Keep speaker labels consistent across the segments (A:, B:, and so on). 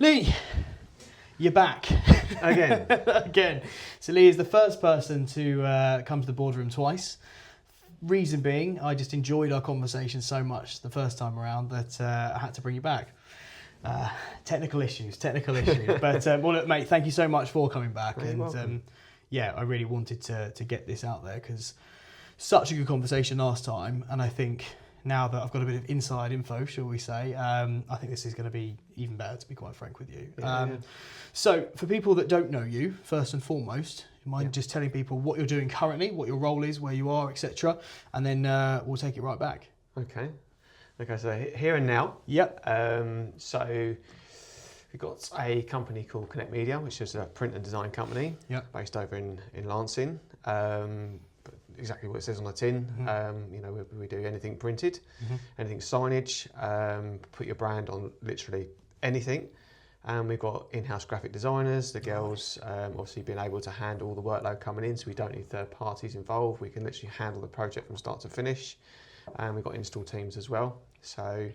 A: Lee, you're back.
B: Again.
A: Again. So Lee is the first person to come to the boardroom twice. Reason being, I just enjoyed our conversation so much the first time around that I had to bring you back. Technical issues. But well, look, mate, thank you so much for coming back.
B: You're welcome.
A: Yeah, I really wanted to get this out there because such a good conversation last time, and I think now that I've got a bit of inside info, shall we say, I think this is going to be even better, to be quite frank with you. So for people that don't know you, first and foremost, you mind just telling people what you're doing currently, what your role is, where you are, etc., and then we'll take it right back.
B: Okay, so here and now.
A: Yep.
B: So we've got a company called Connect Media, which is a print and design company based over in Lancing. Exactly what it says on the tin. We do anything printed, anything signage, put your brand on literally anything. And we've got in-house graphic designers, the girls obviously being able to handle the workload coming in, so we don't need third parties involved. We can literally handle the project from start to finish. And we've got install teams as well. So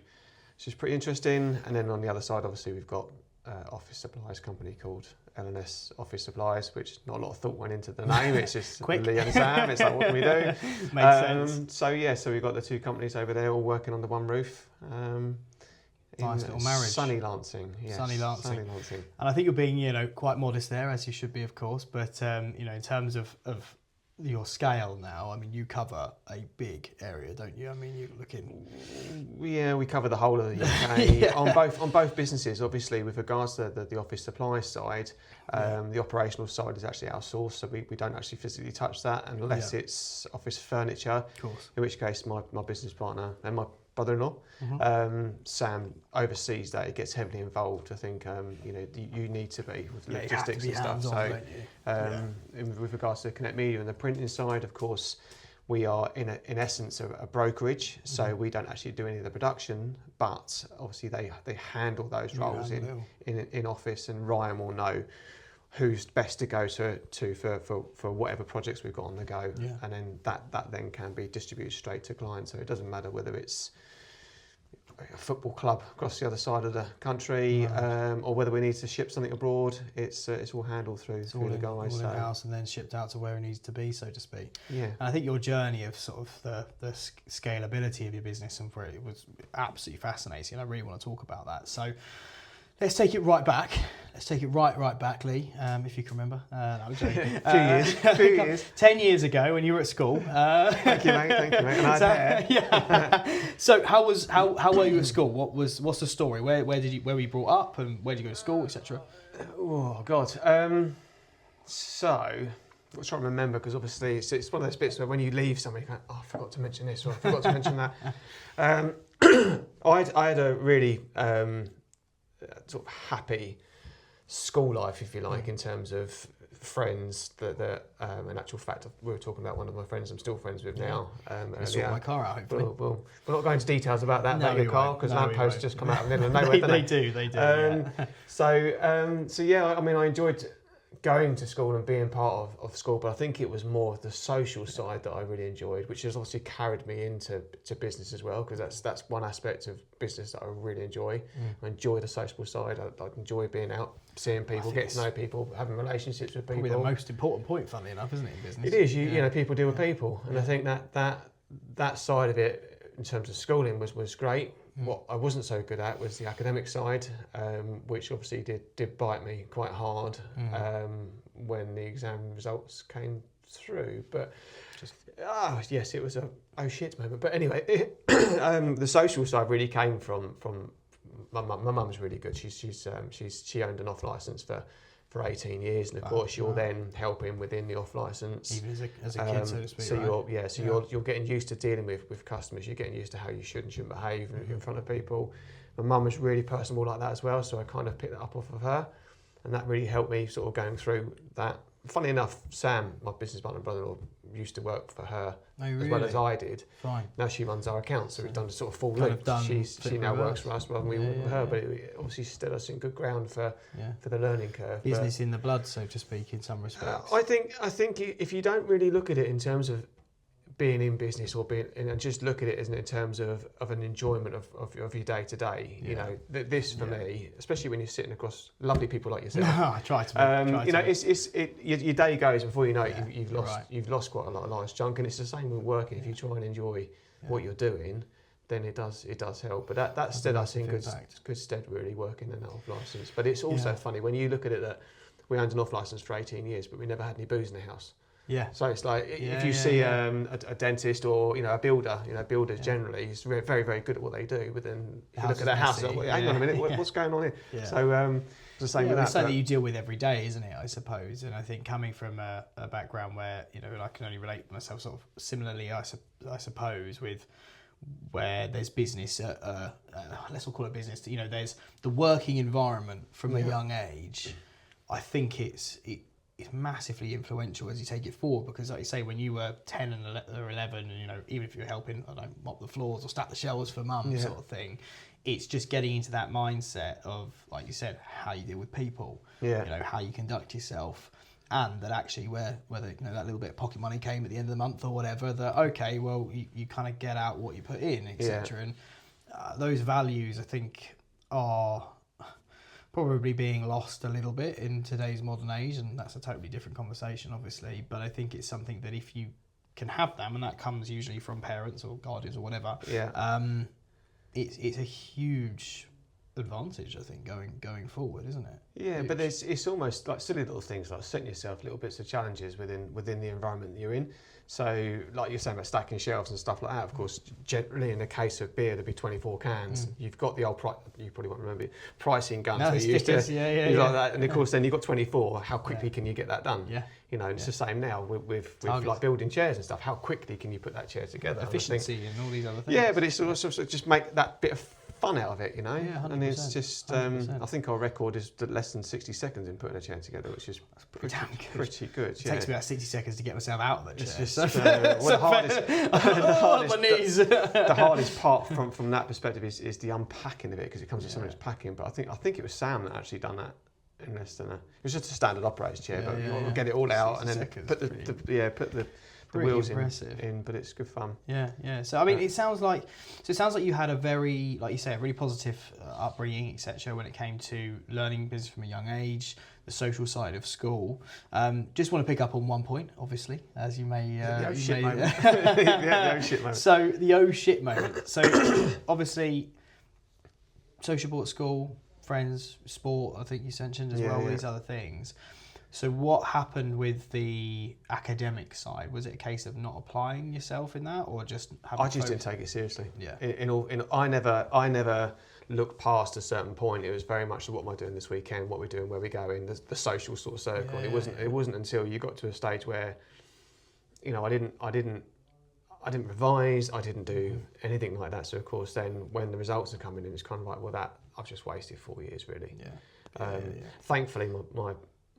B: it's just pretty interesting. And then on the other side, obviously, we've got office supplies company called L&S Office Supplies, which not a lot of thought went into the name. It's just Lee and Sam. It's like, what can we do?
A: Makes sense.
B: So we've got the two companies over there all working under one roof.
A: Nice little marriage.
B: Sunny Lancing, yes.
A: Sunny Lancing. And I think you're being, quite modest there, as you should be, of course. But in terms of your scale now, I mean, you cover a big area, don't you? I mean, you're looking.
B: Yeah, we cover the whole of the UK on both businesses. Obviously, with regards to the office supply side, the operational side is actually outsourced, so we don't actually physically touch that unless it's office furniture. Of course. In which case, my business partner and my brother-in-law, Sam, oversees that. He gets heavily involved. I think you need to be with logistics and stuff. So, with regards to Connect Media and the printing side, of course, we are in essence a brokerage. So we don't actually do any of the production, but obviously they handle those roles in office, and Ryan will know who's best to go to for whatever projects we've got on the go, and then that then can be distributed straight to clients. So it doesn't matter whether it's a football club across the other side of the country, or whether we need to ship something abroad. It's all handled through the guys.
A: All in-house and then shipped out to where it needs to be, so to speak.
B: Yeah. And
A: I think your journey of sort of the scalability of your business and for it was absolutely fascinating. I really want to talk about that. So let's take it right back. Let's take it right back, Lee, if you can remember. I was joking.
B: Few years.
A: 10 years ago when you were at school.
B: Thank you, mate. And
A: So how were you at school? What's the story? Where were you brought up, and where did you go to school, etc.?
B: Oh God. So I'm trying to remember, because obviously it's one of those bits where when you leave somewhere, you go, oh, I forgot to mention this, or I forgot to mention that. I had a really sort of happy school life, if you like, in terms of friends that in actual fact, we were talking about one of my friends I'm still friends with now.
A: I sort my car out, hopefully.
B: We're not going into details about that, about your car, because lampposts just come out of the middle of nowhere,
A: they do.
B: So yeah, I mean, I enjoyed going to school and being part of school, but I think it was more the social side that I really enjoyed, which has obviously carried me into business as well, because that's one aspect of business that I really enjoy. I enjoy the social side. I enjoy being out, seeing people, getting to know people, having relationships with people.
A: Probably the most important point, funnily enough, isn't it, in business?
B: It is. You know, people deal with people, and I think that side of it, in terms of schooling, was great. What I wasn't so good at was the academic side, which obviously did bite me quite hard when the exam results came through. But yes, it was a oh shit moment. But anyway, the social side really came from my mum's really good. She owned an off license for 18 years, and of course you're then helping within the off license,
A: even as a kid, so to speak.
B: So you're getting used to dealing with customers. You're getting used to how you should and shouldn't behave in front of people. My mum was really personable like that as well, so I kind of picked that up off of her, and that really helped me sort of going through that. Funnily enough, Sam, my business partner and brother-in-law, used to work for her as well as I did.
A: Fine.
B: Now she runs our account, so we've done a sort of full loop. She now works for us rather than we work for her, but it obviously stood us in good ground for the learning curve.
A: Business in the blood, so to speak, in some respects.
B: I think if you don't really look at it in terms of being in business or being, and just look at it as in terms of an enjoyment of your day to day. You know, this for me, especially when you're sitting across lovely people like yourself.
A: I try to.
B: You know, your day goes before you know it,
A: Yeah,
B: you've lost quite a lot of life's chunk, and it's the same with working. If you try and enjoy what you're doing, then it does help. But that stood us in good stead, really, working an off license. But it's also funny when you look at it that we owned an off license for 18 years, but we never had any booze in the house.
A: Yeah.
B: So it's like if you see a dentist or a builder, builders generally is very, very good at what they do. But then if you look at their house, like, well, hang on a minute, what's going on here? Yeah. So it's the same with that.
A: It's something that you deal with every day, isn't it? I suppose. And I think coming from a background where I can only relate myself sort of similarly, I suppose, with where there's business, let's all call it business. There's the working environment from a young age. I think it's massively influential as you take it forward, because like you say, when you were 10 or 11 and even if you're helping, I don't know, mop the floors or stack the shelves for mum sort of thing, it's just getting into that mindset of, like you said, how you deal with people, how you conduct yourself, and that actually whether that little bit of pocket money came at the end of the month or whatever, that okay, well you kind of get out what you put in, etc. And those values I think are probably being lost a little bit in today's modern age, and that's a totally different conversation, obviously. But I think it's something that if you can have them, and that comes usually from parents or guardians or whatever, it's a huge advantage, I think, going forward, isn't it?
B: Yeah, huge. But it's almost like silly little things, like setting yourself little bits of challenges within the environment that you're in. So, like you're saying about stacking shelves and stuff like that, of course, generally in the case of beer, there'd be 24 cans. You've got the old, you probably won't remember, pricing guns.
A: No,
B: you used to,
A: like
B: that. And of course, then you've got 24. How quickly can you get that done?
A: Yeah.
B: It's the same now with like building chairs and stuff. How quickly can you put that chair together?
A: Efficiency and all these other things.
B: Yeah, but it's also just make that bit of fun out of it,
A: Yeah, 100%,
B: and it's just, I think our record is less than 60 seconds in putting a chair together, which is pretty good.
A: It takes me about 60 seconds to get myself out of the chair.
B: It's just, the hardest part from that perspective is the unpacking of it, because it comes with so much packing. But I think it was Sam that actually done that in less than it was just a standard operator's chair, but we'll get it all out and then put the wheels in, but it's good fun.
A: Yeah. So I mean, it sounds like you had a very, like you say, a really positive upbringing, etc. When it came to learning business from a young age, the social side of school. Just want to pick up on one point, obviously, as you may.
B: The oh shit moment. The oh shit moment.
A: So the oh shit moment. So obviously, sociable at school, friends, sport. I think you mentioned as well. All these other things. So what happened with the academic side? Was it a case of not applying yourself in that, or just having?
B: I just didn't take it seriously.
A: Yeah.
B: I never looked past a certain point. It was very much what am I doing this weekend? What we're doing? Where we going? The social sort of circle. Yeah, it wasn't until you got to a stage where, I didn't revise. I didn't do anything like that. So of course, then when the results are coming in, it's kind of like, well, I've just wasted 4 years really.
A: Yeah.
B: Thankfully,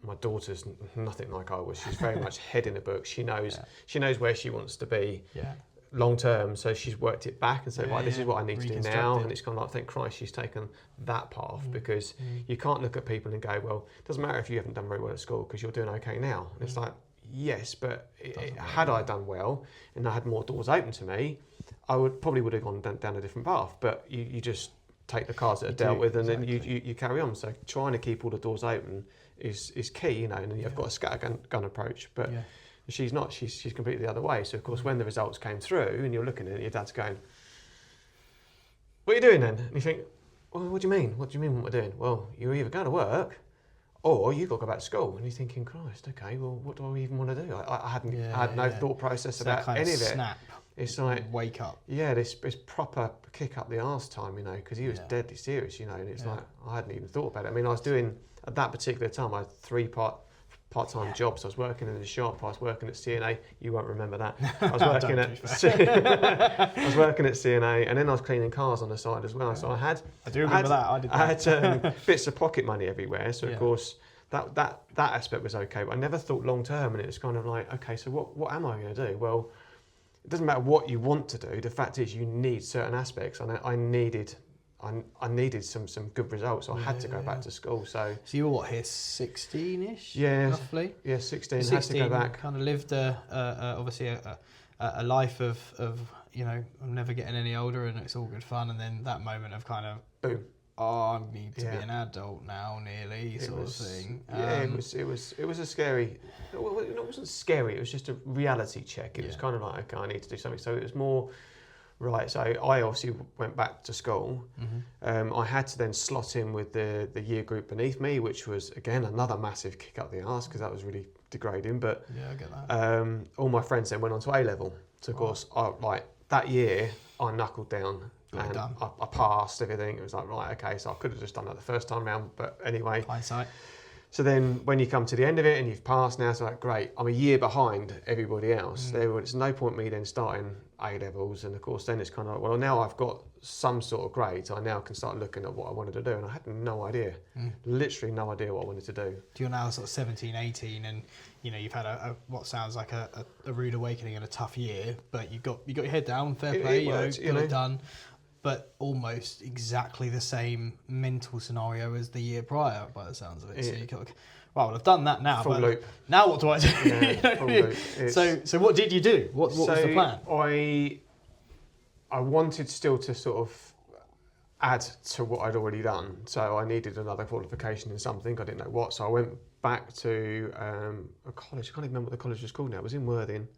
B: my daughter's nothing like I was. She's very much head in the book. She knows where she wants to be long term. So she's worked it back and said, right, this is what I need to do now. And it's kind of like, thank Christ she's taken that path, because you can't look at people and go, well, it doesn't matter if you haven't done very well at school because you're doing okay now. And it's like, yes, but had I done well and I had more doors open to me, I probably would have gone down a different path. But you just take the cards that are dealt with, and then you carry on. So trying to keep all the doors open is key, and then you've got a scattergun approach. But she's not. She's completely the other way. So of course, when the results came through, and you're looking at it, your dad's going, "What are you doing then?" And you think, "Well, what do you mean? What do you mean what we're doing?" Well, you're either going to work, or you've got to go back to school. And you're thinking, Christ, okay, well, what do I even want to do? I had no thought process about any of it.
A: Snap.
B: It's like
A: wake up.
B: Yeah, this proper kick up the arse time, because he was deadly serious, and it's like I hadn't even thought about it. I mean, I was doing at that particular time, I had 3 part-time jobs. I was working in the shop. I was working at CNA. You won't remember that. I was working I was working at CNA, and then I was cleaning cars on the side as well. So I
A: do remember that. I
B: had bits of pocket money everywhere. So of course that aspect was okay, but I never thought long term, and it was kind of like, okay, so what am I going to do? Well, it doesn't matter what you want to do. The fact is, you need certain aspects, and I needed some good results. So I had to go back to school. So
A: you were what, here 16ish?
B: Yeah,
A: roughly.
B: Yeah, 16.
A: 16.
B: Had to go back.
A: Kind of lived obviously a a life of I'm never getting any older and it's all good fun, and then that moment of kind of
B: boom.
A: I need to be an adult now, nearly sort of thing.
B: It was a scary. Well, it wasn't scary. It was just a reality check. It was kind of like, okay, I need to do something. So it was more right. So I obviously went back to school. I had to then slot in with the year group beneath me, which was again another massive kick up the arse because that was really degrading. But
A: yeah, I get that.
B: all my friends then went on to A level. So of course, that year I knuckled down. And I passed everything. It was like, right, okay, so I could have just done that the first time round, but anyway.
A: Hindsight.
B: So then when you come to the end of it and you've passed now, it's like, great, I'm a year behind everybody else. There's no point me then starting A levels, and of course then it's kind of like, well, now I've got some sort of grades, I now can start looking at what I wanted to do, and I had no idea, literally no idea what I wanted to do.
A: You're now sort of 17, 18, and you've had a what sounds like a rude awakening and a tough year, but you got your head down, fair play, got it done. But almost exactly the same mental scenario as the year prior, by the sounds of it. So you go, well, I've done that now.
B: Full loop.
A: Now what do I do?
B: Yeah, full loop.
A: So what did you do? What was the plan?
B: I wanted still to sort of add to what I'd already done. So I needed another qualification in something. I didn't know what. So I went back to a college. I can't even remember what the college was called now. It was in Worthing.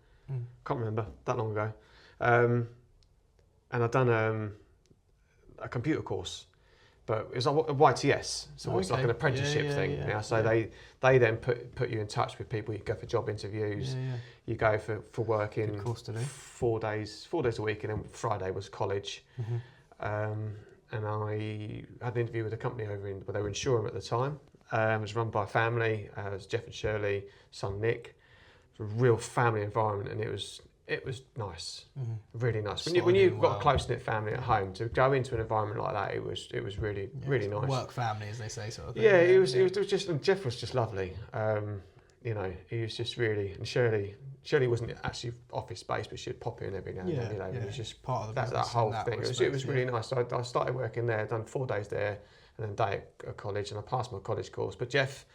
B: Can't remember. That long ago. And I'd done a computer course, but it was like a YTS, so it's like an apprenticeship thing. Yeah. So they then put you in touch with people. You go for job interviews. You go for work in 4 days a week, and then Friday was college. And I had an interview with a company well, they were in Shoreham at the time. It was run by a family. It was Jeff and Shirley, son Nick. It was a real family environment, and it was nice, really nice. When you've got a close-knit family at home, to go into an environment like that, it was really nice.
A: Work family, as they say, sort of thing.
B: Yeah, it was just, and Jeff was just lovely. He was just really, and Shirley wasn't actually office-based, but she'd pop in every now and then. It was just
A: part of the
B: that whole thing. It was really nice. So I started working there, done 4 days there, and then a day at college, and I passed my college course. But Jeff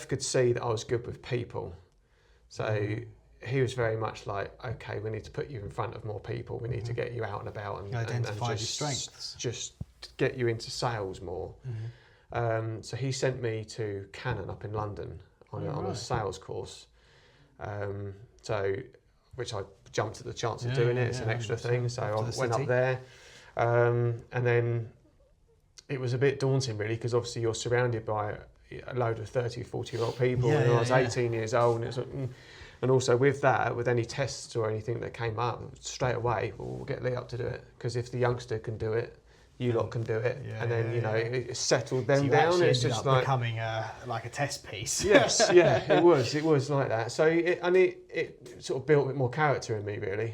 B: could see that I was good with people, so. He was very much like, okay, we need to put you in front of more people. We need to get you out and about and
A: identify your
B: just,
A: strengths.
B: Just get you into sales more. So he sent me to Canon up in London on a sales course. Which I jumped at the chance of doing it. It's an extra thing. So I went up there, and then it was a bit daunting really, because obviously you're surrounded by a load of 30, 40-year-old people. And I was 18 years old, and it was like, and also with that, with any tests or anything that came up, straight away, we'll get Lee up to do it. Because if the youngster can do it, you lot can do it. And then, it settled them down. It's just like
A: becoming like a test piece.
B: Yes, it was like that. So it sort of built a bit more character in me, really.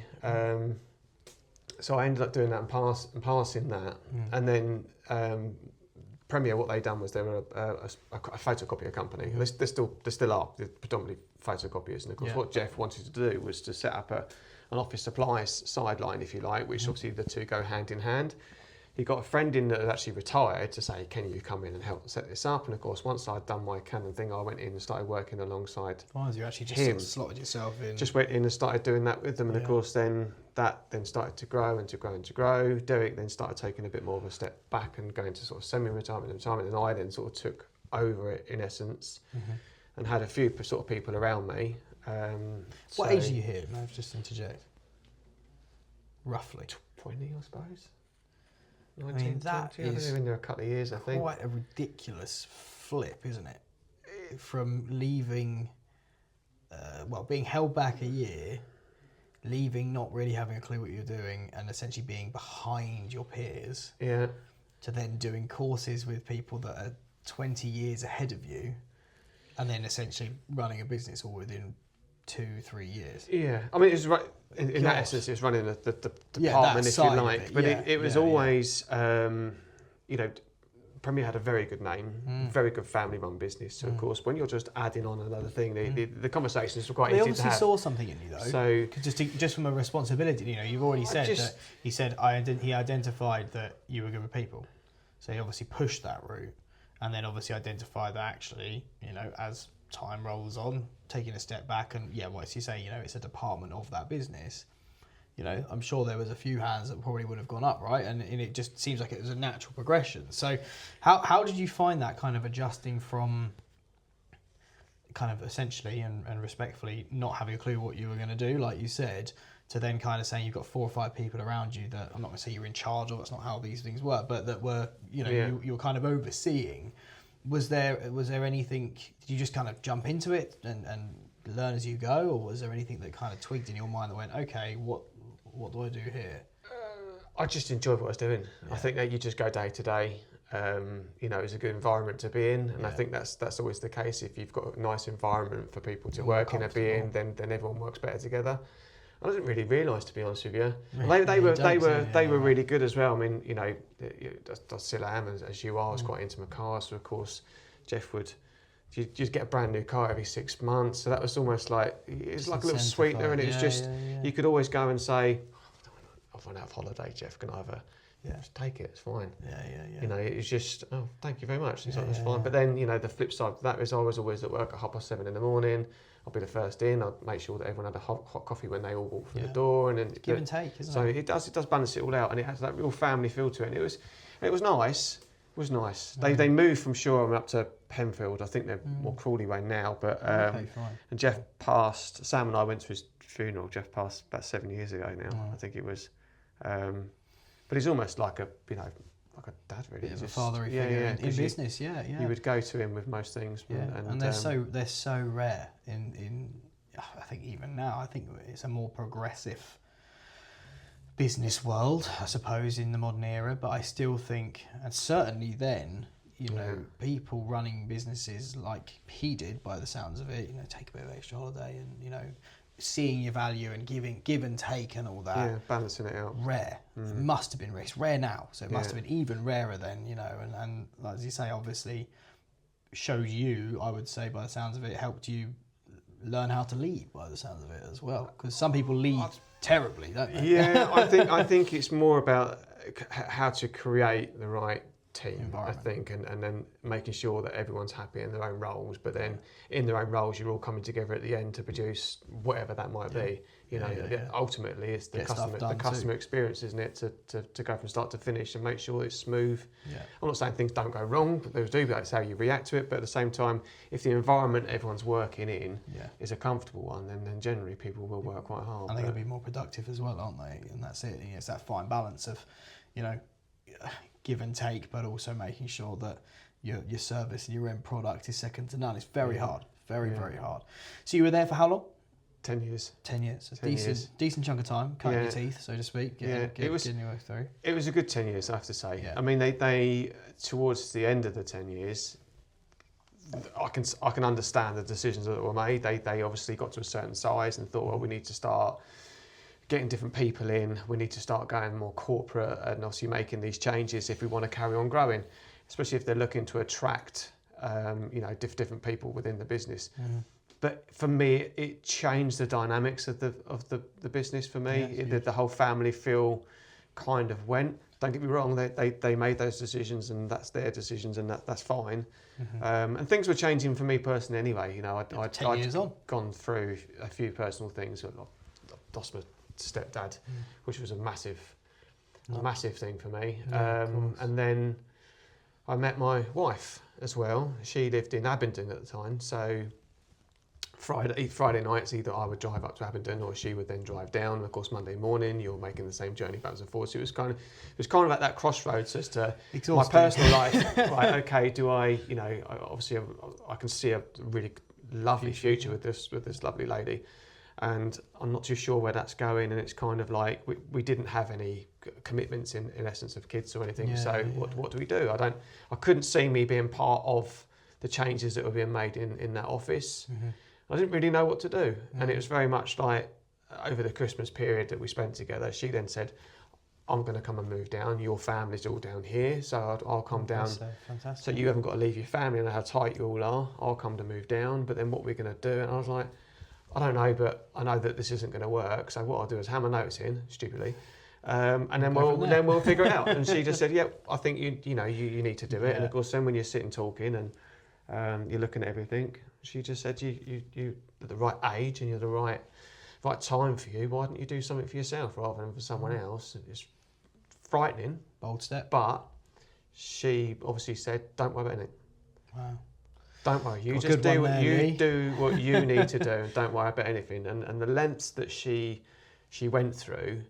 B: So I ended up doing that and passing that. And then Premier, what they done was they were a photocopier company. They still are. They're predominantly photocopiers. And of course, what Jeff wanted to do was to set up an office supplies sideline, if you like, which obviously the two go hand in hand. He got a friend in that had actually retired to say, can you come in and help set this up? And of course, once I'd done my Canon thing, I went in and started working alongside
A: you actually just sort of slotted yourself in.
B: Just went in and started doing that with them. And of course, then that started to grow and to grow and to grow. Derek then started taking a bit more of a step back and going to sort of semi-retirement and retirement. And I then sort of took over it in essence and had a few sort of people around me.
A: What age are you here? May I just interject? Roughly.
B: 20, I suppose.
A: 19, I mean, that
B: 20. I've been there a couple of years, I think.
A: Quite a ridiculous flip, isn't it? From leaving, being held back a year, leaving not really having a clue what you're doing, and essentially being behind your peers.
B: Yeah.
A: To then doing courses with people that are 20 years ahead of you, and then essentially running a business all within 2-3 years.
B: Yeah, I mean, it's right in that essence. It's running the department, if you like. But it was always, Premier had a very good name, very good family-run business. So of course, when you're just adding on another thing, the conversations were quite easy to have.
A: They obviously saw something in you, though.
B: So
A: just from a responsibility, you've already said that he said he identified that you were good with people. So he obviously pushed that route, and then obviously identified that actually, as time rolls on, taking a step back, and as you say, it's a department of that business. I'm sure there was a few hands that probably would have gone up, right? And it just seems like it was a natural progression. So how did you find that kind of adjusting from kind of essentially and respectfully not having a clue what you were going to do, like you said, to then kind of saying you've got 4 or 5 people around you that I'm not going to say you're in charge of, that's not how these things work, but that were, you're kind of overseeing. Was there anything, did you just kind of jump into it and learn as you go, or was there anything that kind of tweaked in your mind that went, okay, what do I do here?
B: I just enjoyed what I was doing. Yeah. I think that you just go day to day. It's a good environment to be in, and I think that's always the case. If you've got a nice environment for people to work in and be in, then everyone works better together. I didn't really realise, to be honest with you. They were really good as well. I mean, I still am, as you are. I was quite into my cars, so of course, Jeff would. You just get a brand new car every 6 months, so that was almost like it's like a little sweetener, and it's just you could always go and say, I've run out of holiday, Jeff. Can I have a just take it? It's fine. It's just thank you very much. It's fine. But then the flip side of that is I was always at work at 7:30 in the morning. I'll be the first in. I'd make sure that everyone had a hot coffee when they all walked through the door, and then
A: give and take, isn't
B: it? So it does balance it all out, and it has that real family feel to it. And it was nice. It was nice. They moved from Shoreham up to Penfield. I think they're more Crawley way now. But
A: fine.
B: And Jeff passed. Sam and I went to his funeral. Jeff passed about 7 years ago now. I think it was. But he's almost like a like a dad, really.
A: Bit of a fatherly figure in business. You
B: would go to him with most things.
A: And they're so rare in. I think even now, I think it's a more progressive business world, I suppose, in the modern era, but I still think, and certainly then, people running businesses like he did, by the sounds of it, take a bit of extra holiday and, seeing your value and give and take and all that.
B: Yeah, balancing it out.
A: Rare. It must have been rare. It's rare now, so it must have been even rarer then, and as you say, obviously showed you, I would say, by the sounds of it, helped you learn how to lead, by the sounds of it as well, because some people lead terribly, don't they?
B: Yeah, I think it's more about how to create the right team, I think, and then making sure that everyone's happy in their own roles, but then in their own roles you're all coming together at the end to produce whatever that might be. Ultimately it's the customer experience, isn't it, to go from start to finish and make sure it's smooth. I'm not saying things don't go wrong, but they do, but it's how you react to it. But at the same time, if the environment everyone's working in is a comfortable one, then generally people will work quite hard.
A: And they're going to be more productive as well, aren't they? And that's it. It's that fine balance of, give and take, but also making sure that your service and your end product is second to none. It's very hard, very hard. So you were there for how long?
B: 10 years.
A: 10 years. Decent chunk of time, cutting your teeth, so to speak. Getting your way through.
B: It was a good 10 years, I have to say. Yeah. I mean, they towards the end of the 10 years, I can understand the decisions that were made. They obviously got to a certain size and thought, well, we need to start getting different people in, we need to start going more corporate and obviously making these changes if we want to carry on growing, especially if they're looking to attract different people within the business. But for me, it changed the dynamics of the business for me. The whole family feel kind of went. Don't get me wrong, they made those decisions and that's their decisions and that's fine. And things were changing for me personally anyway. I'd gone through a few personal things. I lost my stepdad, which was a massive thing for me. And then I met my wife as well. She lived in Abingdon at the time, so Friday nights either I would drive up to Abingdon or she would then drive down. Of course, Monday morning you're making the same journey backwards and forwards. So it was kind of at that crossroads as to my personal life. Right, okay, do I? Obviously I can see a really lovely future with this lovely lady. And I'm not too sure where that's going, and it's kind of like we didn't have any commitments in essence of kids or anything. What do we do? I couldn't see me being part of the changes that were being made in that office. I didn't really know what to do, and it was very much like over the Christmas period that we spent together. She then said, "I'm going to come and move down. Your family's all down here, so I'll come down.
A: Fantastic.
B: So you haven't got to leave your family. I know how tight you all are. I'll come to move down. But then what we're going to do?" And I was like, I don't know, but I know that this isn't going to work. So what I'll do is hand my notice in, stupidly, and then we'll figure it out. And she just said, "Yeah, I think you need to do it." And of course, then when you're sitting talking, and You're looking at everything. She just said, you at the right age and you're the right time for you. Why don't you do something for yourself rather than for someone else? It's frightening.
A: Bold step.
B: But she obviously said, don't worry about anything.
A: Wow.
B: Don't worry. You
A: Got
B: just do what
A: Lee.
B: do what you need to do, and don't worry about anything. And the lengths that she went through,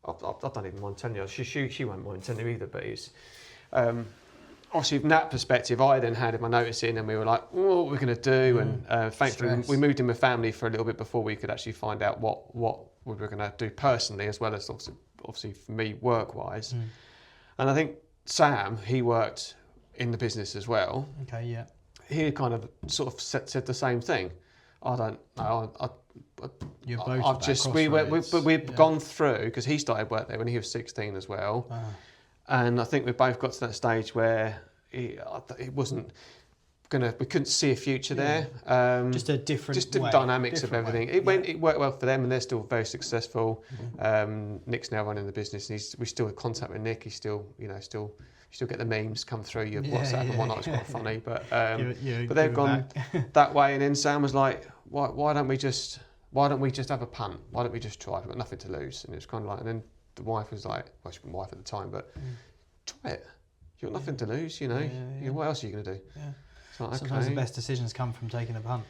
B: I don't even mind telling you. She won't mind telling you either. But it's obviously from that perspective, I then handed my notice in, and we were like, oh, what we're going to do. And thankfully, we moved in with family for a little bit before we could actually find out what we were going to do personally, as well as obviously for me work wise. And I think Sam, he worked in the business as well.
A: Okay, yeah.
B: He kind of sort of said the same thing. I don't know.
A: You're both
B: I've just we've gone through, because he started work there when he was 16 as well, and I think we both got to that stage where it wasn't we couldn't see a future there.
A: Just a different,
B: just the dynamics of everything. It worked well for them, and they're still very successful. Nick's now running the business, and we still in contact with Nick. He's still, you still get the memes come through your WhatsApp and whatnot. It's quite funny, but they've gone that way. And then Sam was like, "Why don't we just have a punt? Why don't we just try? We've got nothing to lose." And it was kind of like, and then the wife was like, well, she wasn't wife at the time, but try it. You've got nothing to lose, What else are you going to do? Yeah. Like,
A: sometimes the best decisions come from taking a punt.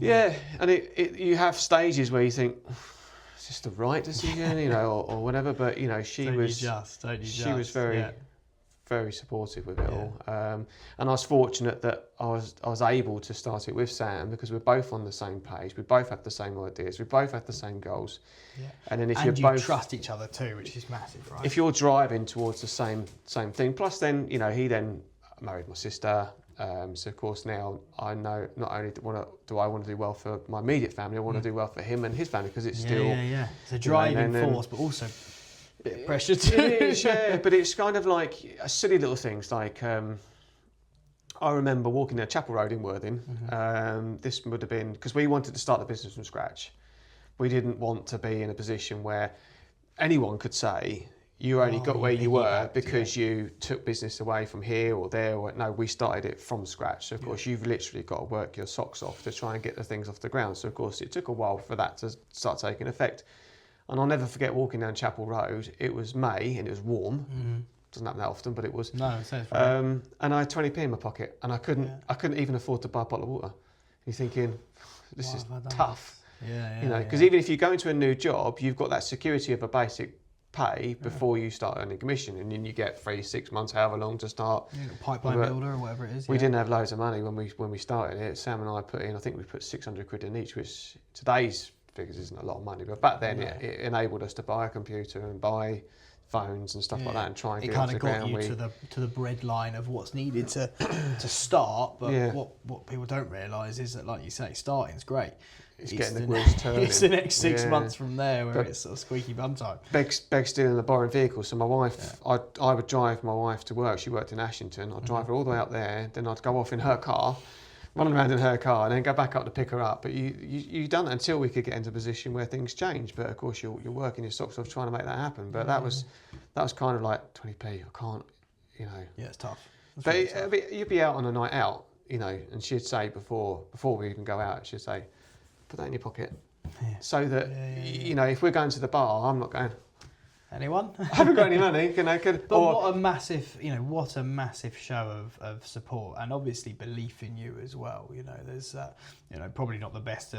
B: Yeah, and you have stages where you think, is this the right decision, or whatever. But she was very supportive with it all, and I was fortunate that I was able to start it with Sam, because we're both on the same page. We both have the same ideas. We both have the same goals. Yeah. And then if you both
A: trust each other too, which is massive, right?
B: If you're driving towards the same thing, plus then he then married my sister. So of course now I know not only do I want to do well for my immediate family, I want to do well for him and his family, because it's still
A: it's a driving force, but also a bit of pressure too.
B: It is, yeah. But it's kind of like silly little things. Like I remember walking down Chapel Road in Worthing. This would have been because we wanted to start the business from scratch. We didn't want to be in a position where anyone could say, you only got where you were because you took business away from here or there. Or, no, we started it from scratch. So, of course, you've literally got to work your socks off to try and get the things off the ground. So, of course, it took a while for that to start taking effect. And I'll never forget walking down Chapel Road. It was May and it was warm. Doesn't happen that often, but it was.
A: No, it sounds right.
B: And I had 20p in my pocket, and I couldn't even afford to buy a bottle of water. And you're thinking, this is tough. Because even if you go into a new job, you've got that security of a basic pay before you start earning commission, and then you get 3-6 months, however long, to start.
A: Pipeline builder or whatever it is.
B: We didn't have loads of money when we started it. Sam and I I think we put 600 quid in each, which today's figures isn't a lot of money, but back then it enabled us to buy a computer and buy phones and stuff like that, and try and get off the ground.
A: It kind of got you to the bread line of what's needed to start. But what people don't realise is that, like you say, starting's great.
B: It's getting the wheels turning.
A: It's the next 6 months from there where it's sort of squeaky bum time.
B: Beg stealing and borrowing vehicles. So my wife, I would drive my wife to work. She worked in Ashington. I'd drive her all the way out there. Then I'd go off in her car, run around in her car, and then go back up to pick her up. But you done that until we could get into a position where things change. But of course, you're working your socks off trying to make that happen. But that was kind of like 20p. I can't,
A: Yeah, it's tough.
B: But you'd be out on a night out, and she'd say before we even go out, she'd say, put that in your pocket, so that if we're going to the bar, I'm not going.
A: Anyone?
B: I haven't got any money.
A: What a massive show of support, and obviously belief in you as well. There's probably not the best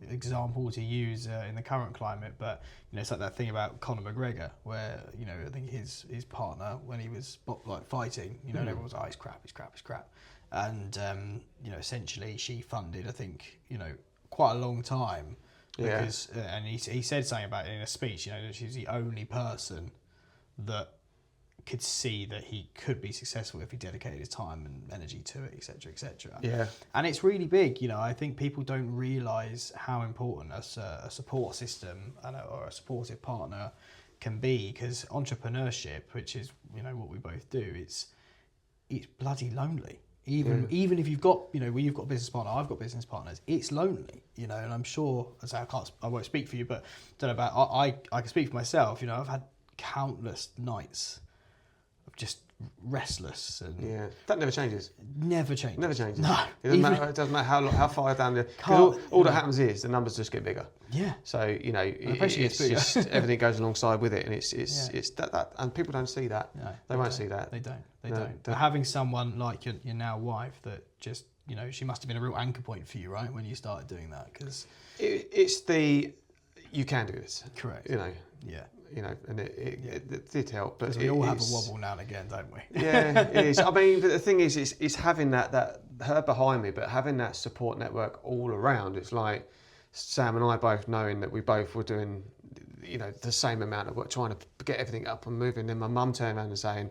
A: example to use in the current climate, but it's like that thing about Conor McGregor, where I think his partner, when he was fighting, everyone was he's crap, and essentially she funded, I think, quite a long time. Because and he said something about it in a speech, that she was the only person that could see that he could be successful if he dedicated his time and energy to it, etc., etc.
B: Yeah.
A: And it's really big. I think people don't realise how important a support system or a supportive partner can be, because entrepreneurship, which is what we both do, it's bloody lonely. Even if you've got, you've got a business partner, I've got business partners, it's lonely, and I'm sure, I won't speak for you, but don't know about, I can speak for myself, I've had countless nights of just restless and
B: that never changes.
A: Never changes.
B: Never changes.
A: No,
B: It doesn't matter how far down the. Because all that happens is the numbers just get bigger.
A: Yeah.
B: So it's
A: bigger.
B: just everything goes alongside with it, and it's that, and people don't see that.
A: No,
B: they won't see that.
A: They don't. But having someone like your now wife that just she must have been a real anchor point for you, right, when you started doing that, because
B: it's you can do this.
A: Correct. Yeah.
B: And it did help, but
A: we all have a wobble now and again, don't we?
B: Yeah, it is. I mean, but the thing is, it's having that her behind me, but having that support network all around. It's like Sam and I both knowing that we both were doing, the same amount of work, trying to get everything up and moving. Then my mum turned around and saying,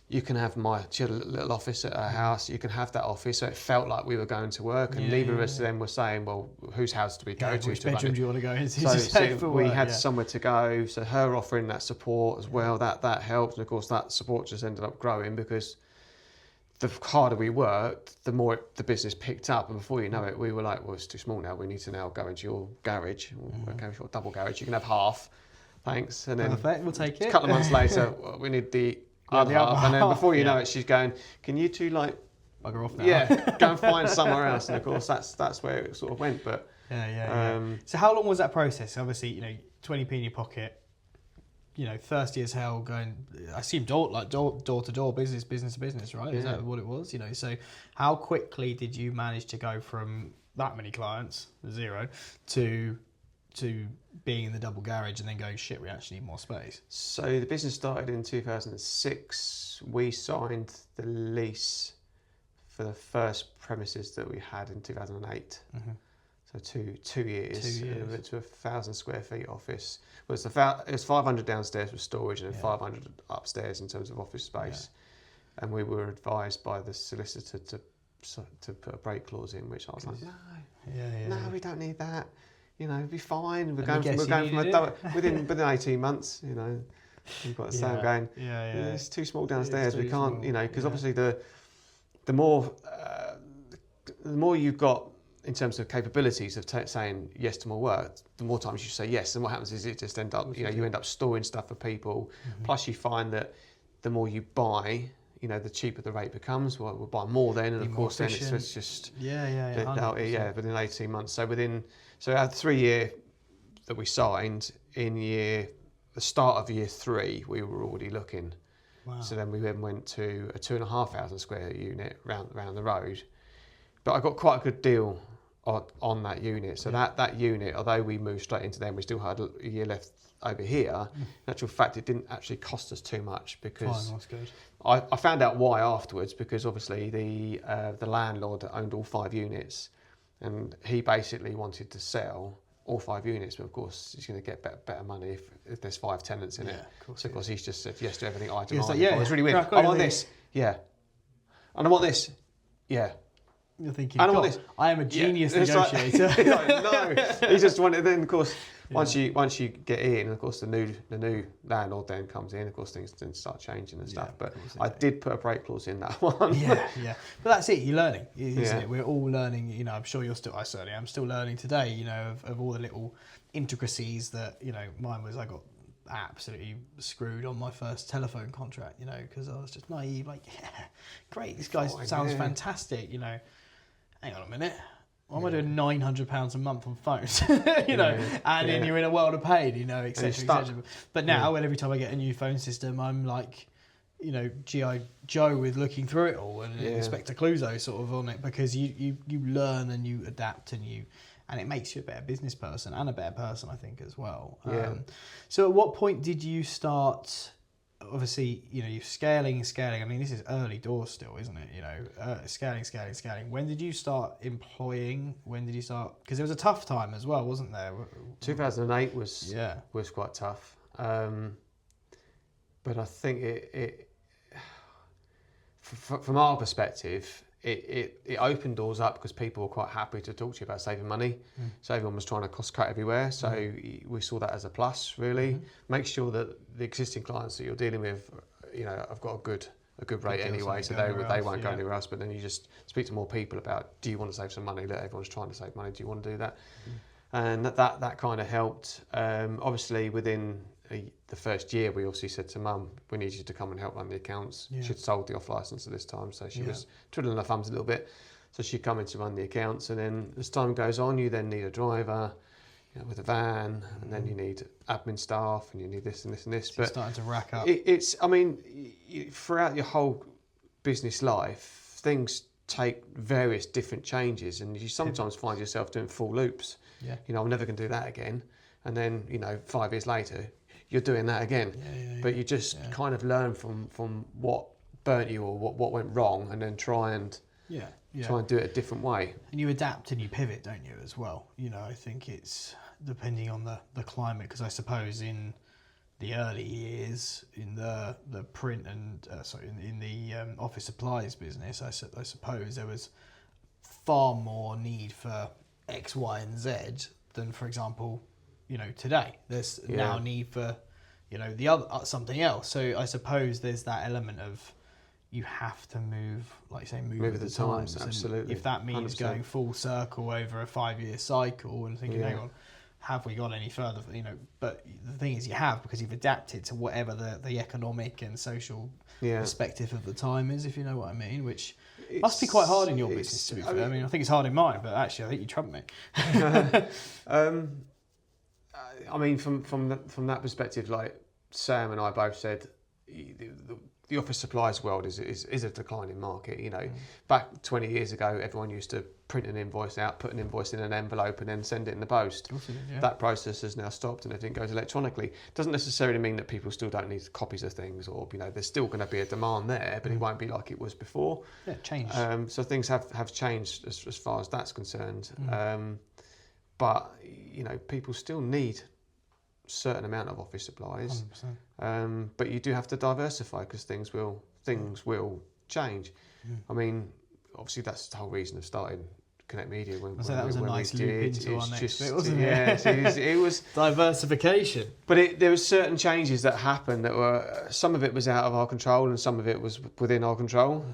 B: "You can have she had a little office at her house. You can have that office." So it felt like we were going to work, and neither of us then were saying, "Well, whose house do we go to?"
A: Which bedroom do you want to go into?
B: So we had somewhere to go. So her offering that support as well, that helped. And of course, that support just ended up growing because the harder we worked, the more the business picked up. And before you know it, we were like, "Well, it's too small now. We need to now go into your garage. Okay, we've got a double garage. You can have half. Thanks." And then
A: perfect. We'll take it.
B: A couple of months later, we need the other half, and then before you know it, she's going, "Can you two
A: bugger off now?"
B: Yeah, go and find somewhere else. And of course, that's where it sort of went. But
A: So how long was that process? Obviously, 20p in your pocket, thirsty as hell, going. I assume door to door, business to business, right? Is that what it was? So how quickly did you manage to go from that many clients, 0, to being in the double garage and then going, shit, we actually need more space?
B: So the business started in 2006. We signed the lease for the first premises that we had in 2008. Mm-hmm. So two years. And we went to a 1,000 square feet office. It was 500 downstairs with storage and 500 upstairs in terms of office space. Yeah. And we were advised by the solicitor to put a break clause in, which I was like, no, we don't need that. It'll be fine. We're going from within 18 months. You've got the same going. It's too small downstairs. We can't. Because obviously the more you've got in terms of capabilities of saying yes to more work, the more times you say yes. And what happens is it just end up. You end up storing stuff for people. Mm-hmm. Plus, you find that the more you buy, the cheaper the rate becomes. Well, we'll buy more then, and of course then it's just within 18 months. So our 3 year that we signed, the start of year 3, we were already looking. Wow. So then we went to a 2,500 square unit round the road. But I got quite a good deal on that unit. So that unit, although we moved straight into them, we still had a year left over here. In actual fact, it didn't actually cost us too much because
A: that's good.
B: I found out why afterwards, because obviously the landlord owned all 5 units. And he basically wanted to sell all 5 units, but of course he's going to get better money if there's 5 tenants in it. So of course he's just said yes to everything I demanded. It's really weird. I want this, and I want this,
A: You're thinking, I want this. I am a genius negotiator.
B: No, he just wanted. Then of course, once you get in, of course the new landlord then comes in. Of course things then start changing and stuff. But I did put a break clause in that one.
A: But that's it. You're learning, isn't it? We're all learning. I'm sure you're still. I certainly am still learning today. Of all the little intricacies that mine was. I got absolutely screwed on my first telephone contract. Because I was just naive. Like, great. This guy sounds fantastic. Hang on a minute. Why am I doing £900 a month on phones? And then you're in a world of pain, etc. etc. But now, when every time I get a new phone system, I'm like, G.I. Joe with looking through it all and Inspector Clouseau sort of on it, because you learn and you adapt and it makes you a better business person and a better person, I think, as well. So at what point did you start? Obviously, you're scaling. I mean, this is early doors still, isn't it? Scaling. When did you start employing? When did you start? Because it was a tough time as well, wasn't there?
B: 2008 was quite tough. But I think it from our perspective, it opened doors up because people were quite happy to talk to you about saving money. So everyone was trying to cost cut everywhere. So we saw that as a plus, really. Make sure that the existing clients that you're dealing with, have got a good rate anyway, so they won't go anywhere else. But then you just speak to more people about, do you want to save some money? Everyone's trying to save money. Do you want to do that? And that kind of helped. Obviously, within the first year, we obviously said to Mum, we need you to come and help run the accounts.
A: Yeah.
B: She'd sold the off licence at this time, so she
A: Yeah.
B: was twiddling her thumbs a little bit. So she'd come in to run the accounts, and then as time goes on, you then need a driver, with a van, and then you need admin staff, and you need this and this and this.
A: So it's starting to rack up.
B: Throughout your whole business life, things take various different changes, and you sometimes find yourself doing full loops.
A: Yeah.
B: I'm never going to do that again. And then, 5 years later, you're doing that again. But you just kind of learn from what burnt you or what went wrong, and then try and do it a different way.
A: And you adapt and you pivot, don't you, as well? I think it's depending on the climate, because I suppose in the early years in the print and in the office supplies business, I suppose there was far more need for X, Y, and Z than, for example, today. There's now need for the other something else. So I suppose there's that element of you have to move, like you say, move with the times.
B: Absolutely.
A: And if that means
B: 100%.
A: going full circle over a 5-year cycle and thinking, hang on, have we got any further? But the thing is, you have, because you've adapted to whatever the economic and social perspective of the time is, if you know what I mean. Which must be quite hard in your business, to be fair. I think it's hard in mine, but actually, I think you trump me.
B: From that perspective, like Sam and I both said, the office supplies world is a declining market. Back 20 years ago, everyone used to print an invoice out, put an invoice in an envelope, and then send it in the post. That process has now stopped, and everything goes electronically. Doesn't necessarily mean that people still don't need copies of things, or there's still going to be a demand there, but it won't be like it was before.
A: Yeah, changed.
B: So things have changed as far as that's concerned. But people still need certain amount of office supplies, but you do have to diversify, because things will change. Obviously that's the whole reason of starting Connect Media.
A: That was a nice loop into our next bit, wasn't it?
B: Yeah, it was
A: diversification.
B: But there were certain changes that happened that were, some of it was out of our control and some of it was within our control.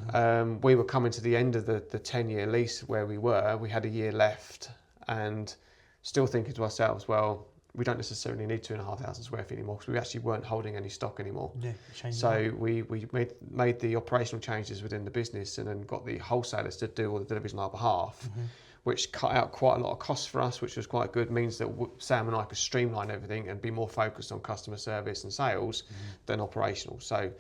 B: We were coming to the end of the 10-year lease where we were. We had a year left, and still thinking to ourselves, well, we don't necessarily need 2,500 square feet anymore, because we actually weren't holding any stock anymore. So we made the operational changes within the business, and then got the wholesalers to do all the deliveries on our behalf, which cut out quite a lot of costs for us, which was quite good. Means that Sam and I could streamline everything and be more focused on customer service and sales than operational. So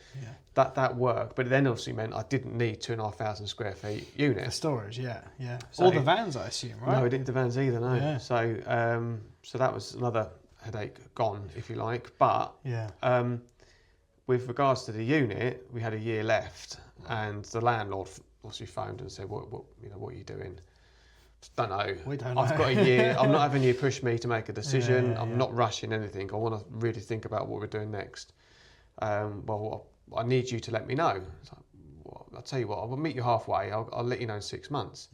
B: that worked, but it then obviously meant I didn't need 2,500 square feet unit.
A: For storage,
B: So,
A: all the vans, I assume, right?
B: No, we didn't do the vans either, no.
A: Yeah.
B: So that was another headache gone, if you like. But with regards to the unit, we had a year left, and the landlord obviously phoned and said, "What are you doing?" Don't know. I've got a year. I'm not having you push me to make a decision. I'm not rushing anything. I want to really think about what we're doing next. I need you to let me know. I'll tell you what, I'll meet you halfway. I'll let you know in 6 months.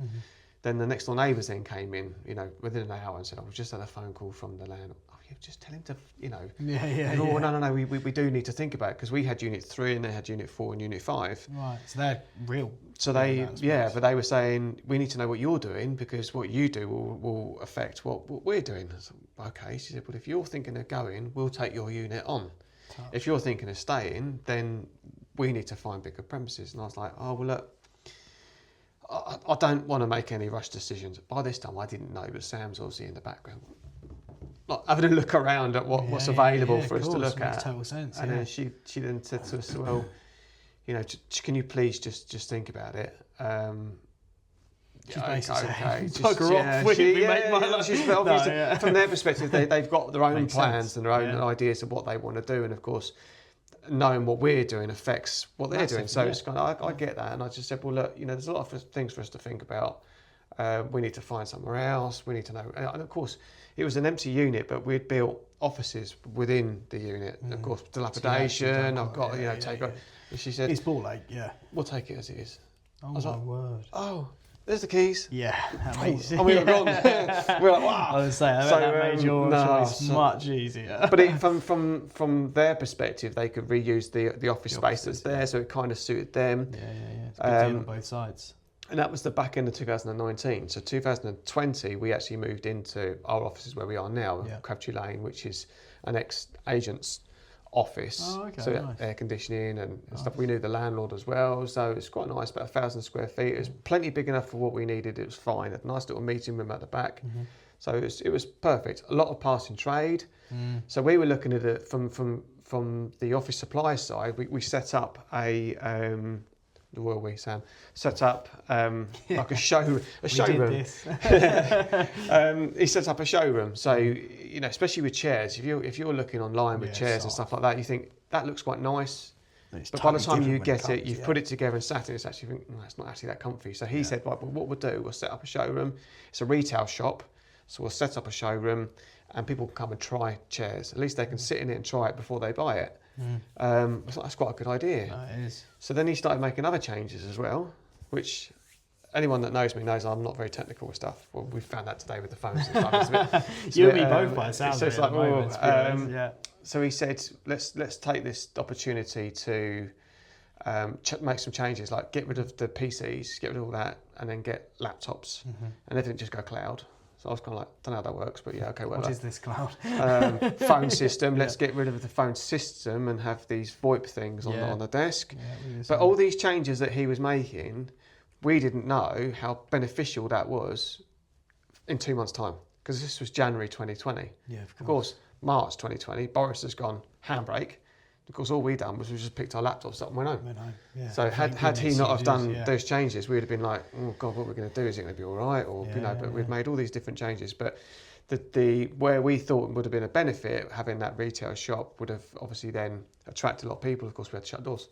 B: Then the next door neighbours then came in, within an hour, and said, "I've just had a phone call from the landlord." "Oh, you just tell him to, "Oh, no, we do need to think about it," because we had Unit 3 and they had Unit 4 and Unit 5.
A: Right, so they're real.
B: So but they were saying, "We need to know what you're doing, because what you do will affect what we're doing." I said, "Okay." She said, "Well, if you're thinking of going, we'll take your unit on. If you're thinking of staying, then we need to find bigger premises." And I was like, "Oh, well, look, I don't want to make any rush decisions." By this time, I didn't know, but Sam's obviously in the background, like having a look around at what's available for us to look at.
A: Makes total sense.
B: And then she then said to us, "Well, can you please just think about it?"
A: She's basically
B: okay.
A: Bugger off, we make my life.
B: She's obviously, from their perspective, they've got their own plans and their own ideas of what they want to do, and of course, knowing what we're doing affects what they're doing. So it's kind of, I get that, and I just said, "Well, look, there's a lot of things for us to think about. We need to find somewhere else. We need to know." And of course, it was an empty unit, but we'd built offices within the unit. Of course, dilapidation. I've got take on. And she said,
A: "It's ball like,
B: we'll take it as it is."
A: Oh my word!
B: "Oh, there's the keys."
A: Yeah, that makes
B: and we were gone. We were like, "Wow!"
A: I was saying, that made your choice much easier.
B: But from their perspective, they could reuse the office space that's there, so it kind of suited them.
A: Yeah. It's a good deal on both sides.
B: And that was the back end of 2019. So 2020, we actually moved into our offices where we are now, Crabtree Lane, which is an ex-agent's office.
A: Oh, okay,
B: So
A: nice.
B: air conditioning and stuff. We knew the landlord as well, so it's quite nice, about 1,000 square feet. It was plenty big enough for what we needed. It was fine. A nice little meeting room at the back. So it was perfect. A lot of passing trade. So we were looking at it from the office supply side. We set up were we, Sam? Set up like a showroom.
A: We did this.
B: He set up a showroom. So you know, especially with chairs, if you're looking online with chairs and stuff like that, you think that looks quite nice. But by the time you get it, you've put it together and sat in, it's actually it's not actually that comfy. So he said, right, well, what we'll do, we'll set up a showroom. It's a retail shop, so we'll set up a showroom, and people can come and try chairs. At least they can sit in it and try it before they buy it. I thought that's quite a good idea.
A: It is.
B: So then he started making other changes as well, which anyone that knows me knows I'm not very technical with stuff. Well, we found that today with the phones and stuff.
A: You and me both, by the sounds of it,
B: like,
A: at the moment, to be honest. Yeah.
B: So he said, let's take this opportunity to make some changes, like get rid of the PCs, get rid of all that, and then get laptops, and everything just go cloud. So I was kind of like, don't know how that works, but yeah, okay, well.
A: What is this cloud?
B: Phone system, let's get rid of the phone system and have these VoIP things on the desk. But all these changes that he was making, we didn't know how beneficial that was in 2 months' time, because this was January 2020.
A: Yeah,
B: Of course, March 2020, Boris has gone handbrake. Of course, all we done was we just picked our laptops up and went home.
A: Yeah.
B: So had he not have done those changes, we'd have been like, oh God, what we're going to do? Is it going to be all right? Or but we've made all these different changes. But the where we thought would have been a benefit, having that retail shop, would have obviously then attracted a lot of people. Of course, we had to shut doors.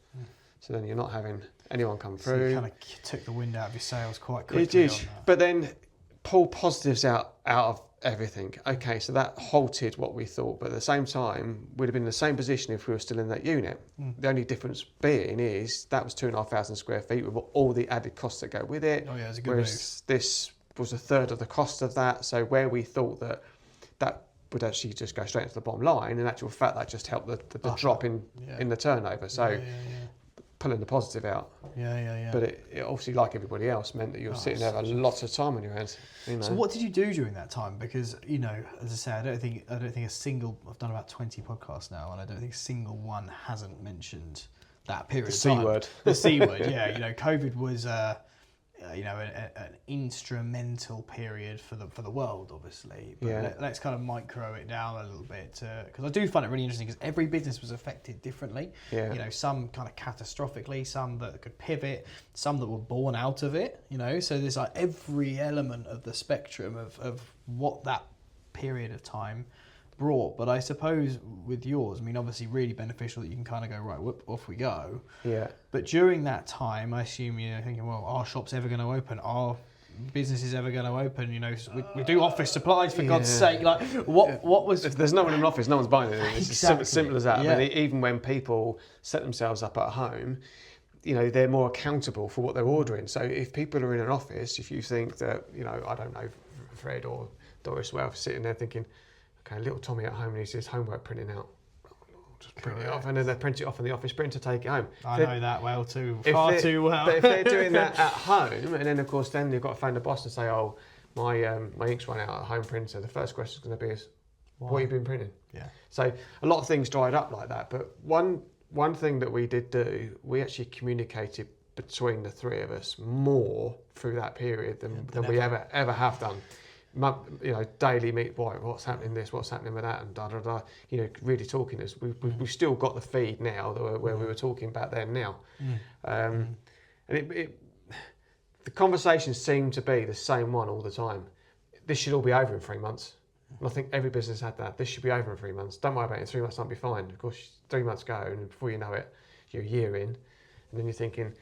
B: So then you're not having anyone come through.
A: So you kind of took the wind out of your sails quite quickly.
B: It did,
A: on that.
B: but then pull positives out of everything. Okay, so that halted what we thought, but at the same time, we'd have been in the same position if we were still in that unit. The only difference being is that was 2,500 square feet with all the added costs that go with it.
A: Oh yeah, it's a good
B: whereas this was a third of the cost of that. So where we thought that would actually just go straight into the bottom line, in actual fact, that just helped the drop in the turnover. So pulling the positive out. But it obviously, like everybody else, meant that you were sitting there with lots of time on your hands. You know.
A: So what did you do during that time? Because, you know, as I say, I don't think a single, I've done about 20 podcasts now, and I don't think a single one hasn't mentioned that period of time.
B: C word.
A: The C word, yeah. You know, COVID was an instrumental period for the world, obviously. But let's kind of micro it down a little bit, because I do find it really interesting, because every business was affected differently. You know, some kind of catastrophically, some that could pivot, some that were born out of it. You know, so there's like every element of the spectrum of what that period of time brought. But I suppose with yours, I mean, obviously really beneficial that you can kind of go, right, whoop, off we go. But during that time, I assume you're thinking, well, are shops ever going to open? Are businesses ever going to open? You know, we do office supplies, for God's sake. Like, what was...
B: If there's no one in an office, no one's buying anything. It's
A: Exactly.
B: as simple as that.
A: Yeah.
B: I mean, even when people set themselves up at home, you know, they're more accountable for what they're ordering. So if people are in an office, if you think that, you know, I don't know, Fred or Doris Wells sitting there thinking, okay, little Tommy at home needs his homework printing out. Just print it off, and then they print it off on the office printer, take it home.
A: I know that well too, far too well.
B: But if they're doing that at home, and then of course then you've got to phone the boss and say, oh, my ink's run out at home printer. The first question is going to be is, what have you been printing? So a lot of things dried up like that. But one thing that we did do, we actually communicated between the three of us more through that period than we ever have done. You know, daily meet, what's happening this, what's happening with that, and da da da. You know, really talking this. We've still got the feed now where we were talking back then now, and the conversations seem to be the same one all the time. This should all be over in 3 months. And I think every business had that. This should be over in 3 months. Don't worry about it. In 3 months, I'll be fine. Of course, 3 months go, and before you know it, you're a year in, and then you're thinking,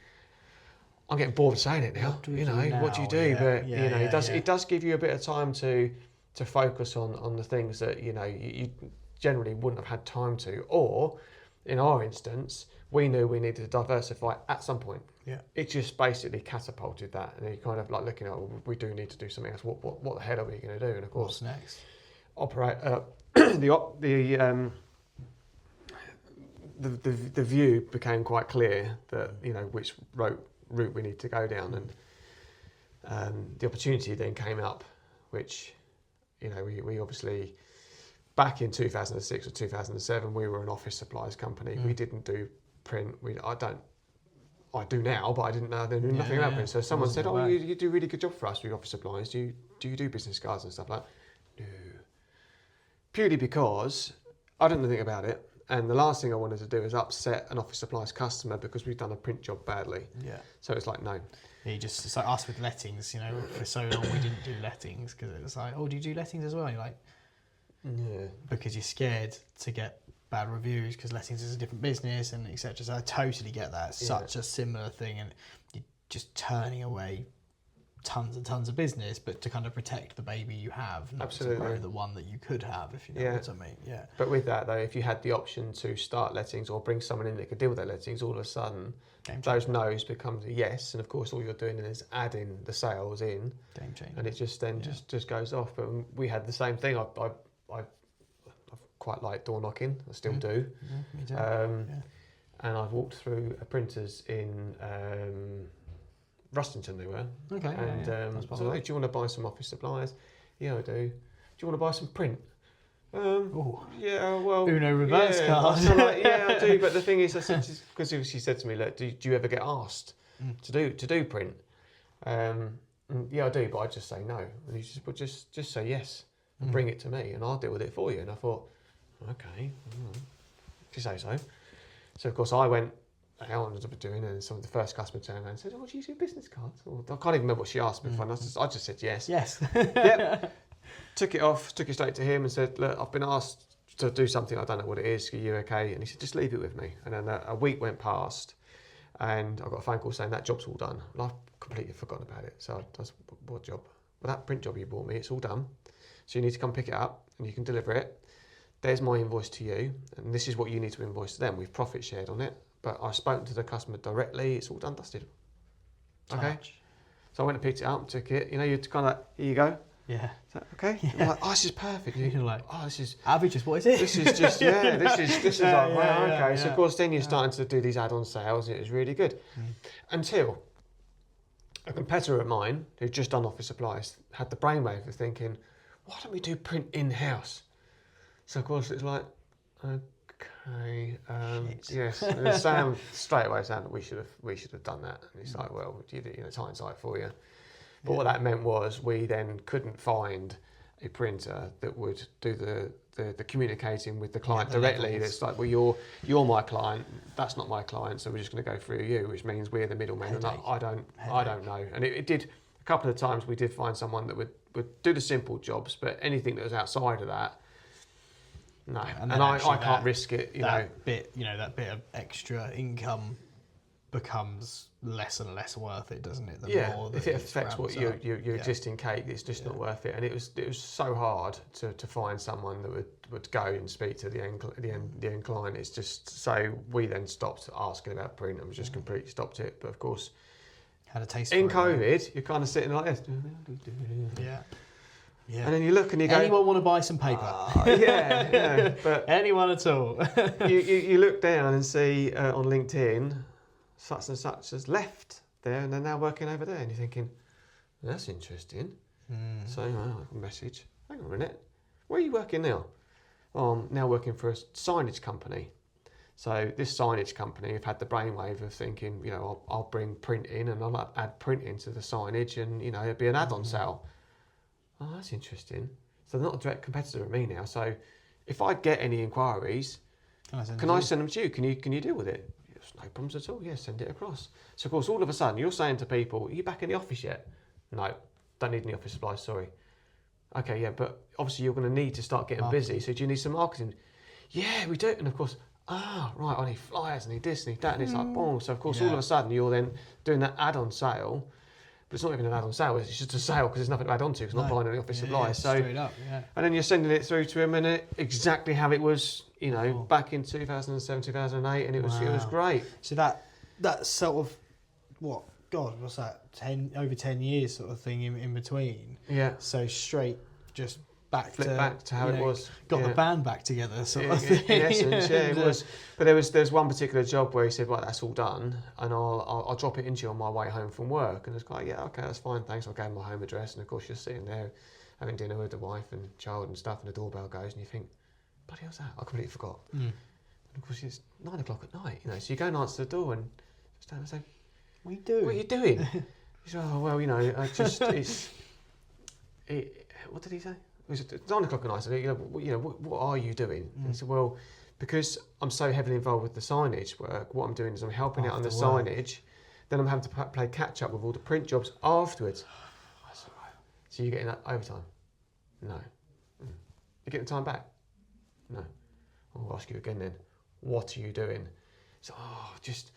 B: I'm getting bored of saying it now. You know, what do you do? But you know, it does give you a bit of time to focus on the things that you know you generally wouldn't have had time to. Or, in our instance, we knew we needed to diversify at some point. It just basically catapulted that, and you kind of like looking at, we do need to do something else. What the hell are we going to do? And of course,
A: what's next?
B: Operate the view became quite clear that you know which route we need to go down, and the opportunity then came up, which you know we obviously back in 2006 or 2007, we were an office supplies company. We didn't do print. I do now, but I didn't know. They knew nothing about print. So someone said, "Oh, you do a really good job for us with office supplies. Do you do business cards and stuff like that?" No. Purely because I didn't know anything about it. And the last thing I wanted to do is upset an office supplies customer because we've done a print job badly.
A: Yeah.
B: So it's like, no.
A: It's like us with lettings, for so long we didn't do lettings because it was like, oh, do you do lettings as well? And you're like,
B: yeah.
A: Because you're scared to get bad reviews because lettings is a different business and etc. So I totally get that. It's such a similar thing, and you're just turning away tons and tons of business, but to kind of protect the baby you have, not to grow the one that you could have, if you know what I mean. Yeah.
B: But with that though, if you had the option to start lettings or bring someone in that could deal with their lettings, all of a sudden those no's becomes a yes, and of course all you're doing is adding the sales in.
A: Game changer.
B: And it just then just goes off. But we had the same thing. I quite like door knocking. I still do.
A: Yeah, me too.
B: And I've walked through printers in Rustington, they were.
A: Okay.
B: And so, do you want to buy some office supplies? Yeah, I do. Do you want to buy some print? Yeah, well.
A: Uno reverse card.
B: So like, yeah, I do. But the thing is, because she said to me, look, do you ever get asked to do print? Yeah, I do, but I just say no. And he said, well, just say yes and bring it to me, and I'll deal with it for you. And I thought, okay, if you say so. So of course I went. How I ended up doing, and some of the first customer turned around and said, "Oh, do you do business cards?" Or, I can't even remember what she asked me. I just said yes.
A: Yes.
B: Yep. Took it straight to him and said, "Look, I've been asked to do something. I don't know what it is. Are you okay?" And he said, "Just leave it with me." And then a week went past, and I got a phone call saying that job's all done. And I've completely forgotten about it. So I was, what job? Well, that print job you bought me, it's all done. So you need to come pick it up and you can deliver it. There's my invoice to you, and this is what you need to invoice to them. We've profit shared on it. But I've spoken to the customer directly. It's all done, dusted. Okay. So I went and picked it up, took it. You're kind of like, here you go.
A: Yeah.
B: Is that okay?
A: Yeah.
B: I'm like, oh, this is perfect.
A: You're like,
B: oh, this is
A: averages. What is it?
B: This is just this is like, wow, okay.
A: Yeah.
B: So of course, then you're starting to do these add-on sales. And it was really good until a competitor of mine who'd just done office supplies had the brainwave of thinking, why don't we do print in-house? So of course it's like, okay, yes. And Sam straight away saying that we should have done that. And it's like, well, it's hindsight for you. But what that meant was we then couldn't find a printer that would do the communicating with the client directly. It's like, well, you're my client, that's not my client, so we're just going to go through you, which means we're the middleman. And I don't know. And it did a couple of times. We did find someone that would do the simple jobs, but anything that was outside of that. No, and I can't risk it.
A: That bit of extra income becomes less and less worth it, doesn't it?
B: If it affects what your existing cake, it's just not worth it. And it was so hard to find someone that would go and speak to the end client. It's just so we then stopped asking about print and we just completely stopped it. But of course,
A: had a taste
B: in
A: for it,
B: COVID, you're kind of sitting like this.
A: Yeah. Yeah.
B: And then you look and you go,
A: anyone want to buy some paper?
B: Yeah. But
A: anyone at all?
B: you look down and see on LinkedIn, such and such has left there and they're now working over there. And you're thinking, that's interesting. So I message, hang on a minute, where are you working now? Oh, I'm now working for a signage company. So this signage company have had the brainwave of thinking, I'll bring print in and I'll add print into the signage and, it'll be an add-on sale. Oh, that's interesting. So they're not a direct competitor of me now. So if I get any inquiries, can I send them to you? Can you deal with it? Yes, no problems at all. Yeah, send it across. So of course, all of a sudden, you're saying to people, "Are you back in the office yet?" No, don't need any office supplies. Sorry. Okay, yeah, but obviously you're going to need to start getting busy. So do you need some marketing? Yeah, we do. And of course, right, I need flyers, I need this, I need that, and it's like, boom. So of course, all of a sudden, you're then doing that add-on sale. But it's not even an add-on sale, it's just a sale because there's nothing to add on to because I'm not buying any office supplies. So,
A: straight up,
B: and then you're sending it through to him and exactly how it was, back in 2007, 2008, and it was great.
A: So that's sort of, what's that, over 10 years sort of thing in between.
B: Yeah.
A: So straight, just back
B: to how it was.
A: Got the band back together, sort of thing.
B: In essence, it was. But there's one particular job where he said, "Right, that's all done, and I'll drop it into you on my way home from work." And it's like, "Yeah, okay, that's fine, thanks." I gave him my home address, and of course you're sitting there having dinner with the wife and child and stuff, and the doorbell goes, and you think, bloody hell's that? I completely forgot. And of course it's 9 o'clock at night, you know, so you go and answer the door and stand and say,
A: what are you doing?
B: What are you doing? He said, oh, well, you know, I just, what did he say? It's 9 o'clock at night. I said, what are you doing? And he said, well, because I'm so heavily involved with the signage work, what I'm doing is I'm helping out on the signage, then I'm having to play catch up with all the print jobs afterwards. I said, right. So you're getting overtime? No. You're getting time back? No. I'll ask you again then, what are you doing? So, just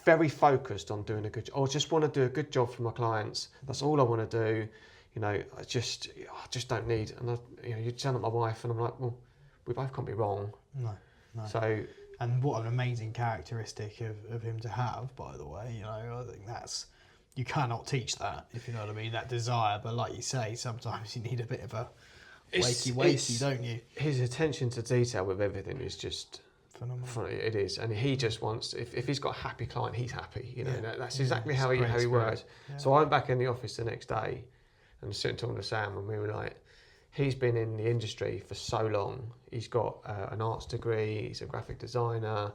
B: very focused on doing a good job. I just want to do a good job for my clients. That's all I want to do. You know, I just don't need. And you turn up my wife, and I'm like, well, we both can't be wrong.
A: No.
B: So,
A: and what an amazing characteristic of him to have, by the way. You know, I think you cannot teach that, if you know what I mean, that desire. But like you say, sometimes you need a bit of a wakey, don't you?
B: His attention to detail with everything is just
A: phenomenal.
B: It is, and he just wants. If he's got a happy client, he's happy. You know, that's exactly how he works. Yeah. So I went back in the office the next day, and sitting talking to Sam, and we were like, he's been in the industry for so long. He's got an arts degree. He's a graphic designer.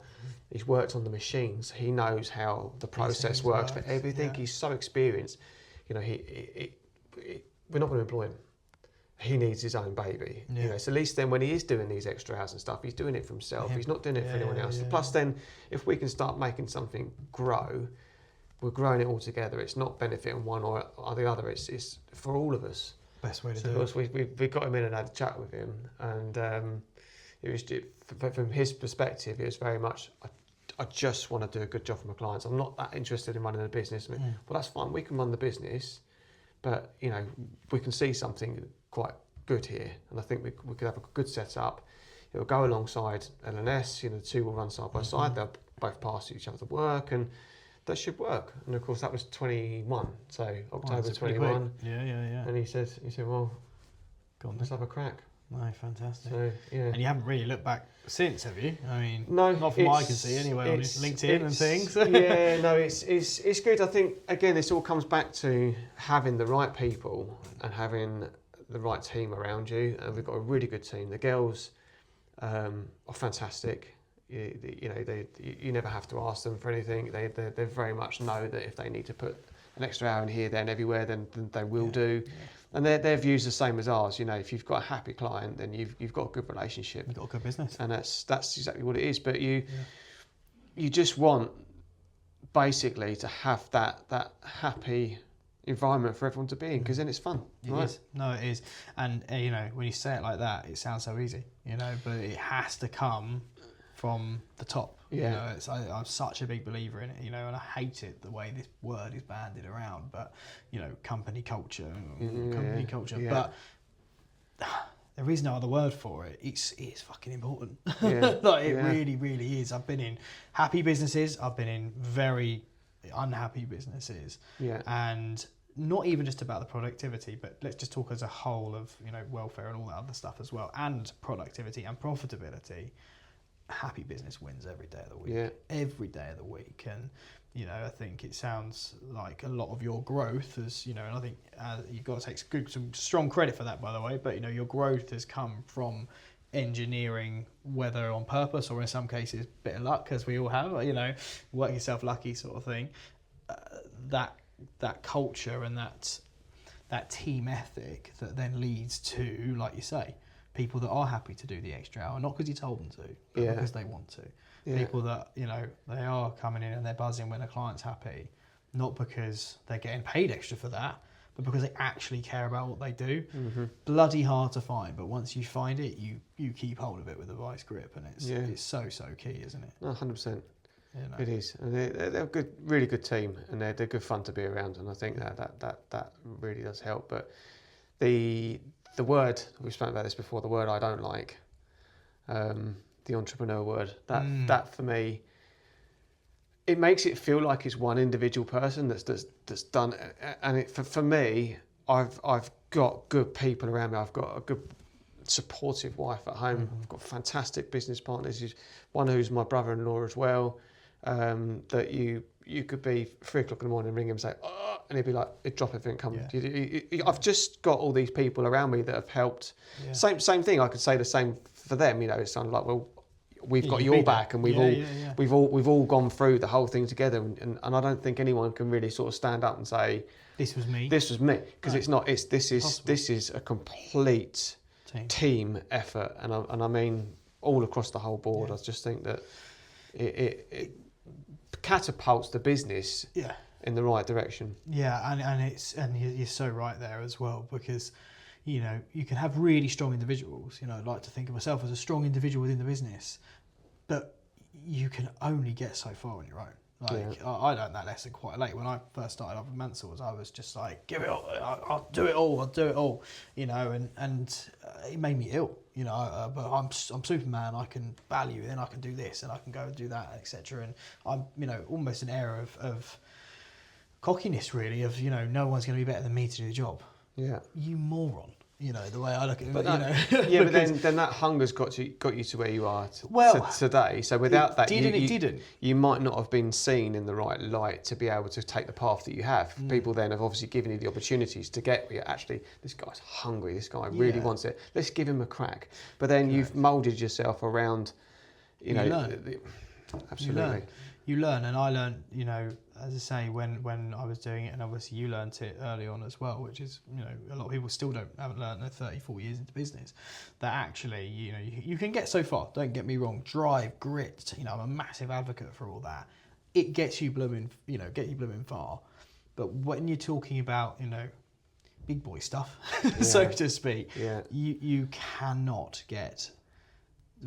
B: He's worked on the machines. He knows how the process works for everything. Yeah. He's so experienced. You know, we're not going to employ him. He needs his own baby. Yeah. You know, so at least then when he is doing these extra hours and stuff, he's doing it for himself. He's not doing it for anyone else. Plus then, if we can start making something grow, we're growing it all together. It's not benefiting one or the other. It's for all of us.
A: Best way to do it.
B: Of course, we got him in and had a chat with him, and it was from his perspective, it was very much, I just want to do a good job for my clients. I'm not that interested in running a business. I mean, well, that's fine. We can run the business, but you know, we can see something quite good here, and I think we could have a good setup. It will go alongside LNS. You know, the two will run side by side. They'll both pass each other to work, and that should work. And of course, that was 21, so October 21.
A: Yeah.
B: And he said, well, let's have a crack.
A: No, fantastic.
B: So, yeah.
A: And you haven't really looked back since, have you? I mean,
B: no,
A: not from what I can see anyway on LinkedIn and things.
B: Yeah, no, it's good. I think, again, this all comes back to having the right people and having the right team around you. And we've got a really good team. The girls are fantastic. You never have to ask them for anything. They very much know that if they need to put an extra hour in here, there and everywhere, then they will do. Yeah. And their views the same as ours. You know, if you've got a happy client, then you've got a good relationship.
A: You've got a good business.
B: And that's exactly what it is. But you just want basically to have that happy environment for everyone to be in, because then it's fun.
A: It is. No, it is. And you know, when you say it like that, it sounds so easy. You know, but it has to come from the top.
B: Yeah.
A: You know, I'm such a big believer in it, you know, and I hate it the way this word is bandied around, but you know, company culture.
B: Yeah.
A: But there is no other word for it. It's fucking important.
B: Yeah.
A: Like it really, really is. I've been in happy businesses, I've been in very unhappy businesses.
B: Yeah.
A: And not even just about the productivity, but let's just talk as a whole of, you know, welfare and all that other stuff as well, and productivity and profitability. Happy business wins every day of the week.
B: Yeah.
A: Every day of the week. And, you know, I think it sounds like a lot of your growth is, you know, and I think you've got to take some strong credit for that, by the way, but, you know, your growth has come from engineering, whether on purpose or in some cases, a bit of luck, as we all have, you know, work yourself lucky sort of thing. That culture and that team ethic that then leads to, like you say, people that are happy to do the extra hour, not because you told them to, but because they want to. Yeah. People that, you know, they are coming in and they're buzzing when a client's happy, not because they're getting paid extra for that, but because they actually care about what they do. Mm-hmm. Bloody hard to find, but once you find it, you keep hold of it with a vice grip, and it's so key, isn't it?
B: No, 100%.
A: You know.
B: It is, and they're a good, really good team, and they're good fun to be around, and I think that really does help. But the word, we've spoken about this before, the word I don't like, the entrepreneur word, that for me, it makes it feel like it's one individual person that's done it. And for me, I've got good people around me. I've got a good supportive wife at home. Mm-hmm. I've got fantastic business partners. One who's my brother-in-law as well, that you could be 3 o'clock in the morning and ring him and say, oh, and he'd be like, he'd drop everything, come. Yeah. I've just got all these people around me that have helped. Yeah. Same thing. I could say the same for them, you know, it's kind of like, well, we've got
A: you'll
B: your
A: be there.
B: back, and we've
A: Yeah.
B: we've all gone through the whole thing together, and I don't think anyone can really sort of stand up and say
A: This was me.
B: because
A: No.
B: it's not. This
A: Impossible.
B: is a complete team effort, and I mean all across the whole board. I just think that it catapults the business in the right direction.
A: Yeah, and you're so right there as well, because you know you can have really strong individuals. You know, I'd like to think of myself as a strong individual within the business, but you can only get so far on your own. Like I learned that lesson quite late when I first started off with Mansell's. I was just like, give it all, I'll do it all, you know, and it made me ill, you know. But I'm Superman. I can value, and I can do this, and I can go and do that, etc. And I'm, you know, almost an air of cockiness, really, of, you know, no one's going to be better than me to do the job. Yeah, you moron. You know, the way I look at it,
B: but
A: you know.
B: Yeah, but then that hunger's got you to where you are today. So without that, you might not have been seen in the right light to be able to take the path that you have. People then have obviously given you the opportunities to get where actually, this guy's hungry, this guy really wants it, let's give him a crack. But then you've moulded yourself around, you know. Absolutely.
A: You learn, and I learned, you know, as I say, when I was doing it, and obviously you learnt it early on as well, which is, you know, a lot of people still haven't learned, they're 30, 40 years into business, that actually, you know, you can get so far, don't get me wrong, drive, grit, you know, I'm a massive advocate for all that. It gets you blooming far. But when you're talking about, you know, big boy stuff, so to speak, you cannot get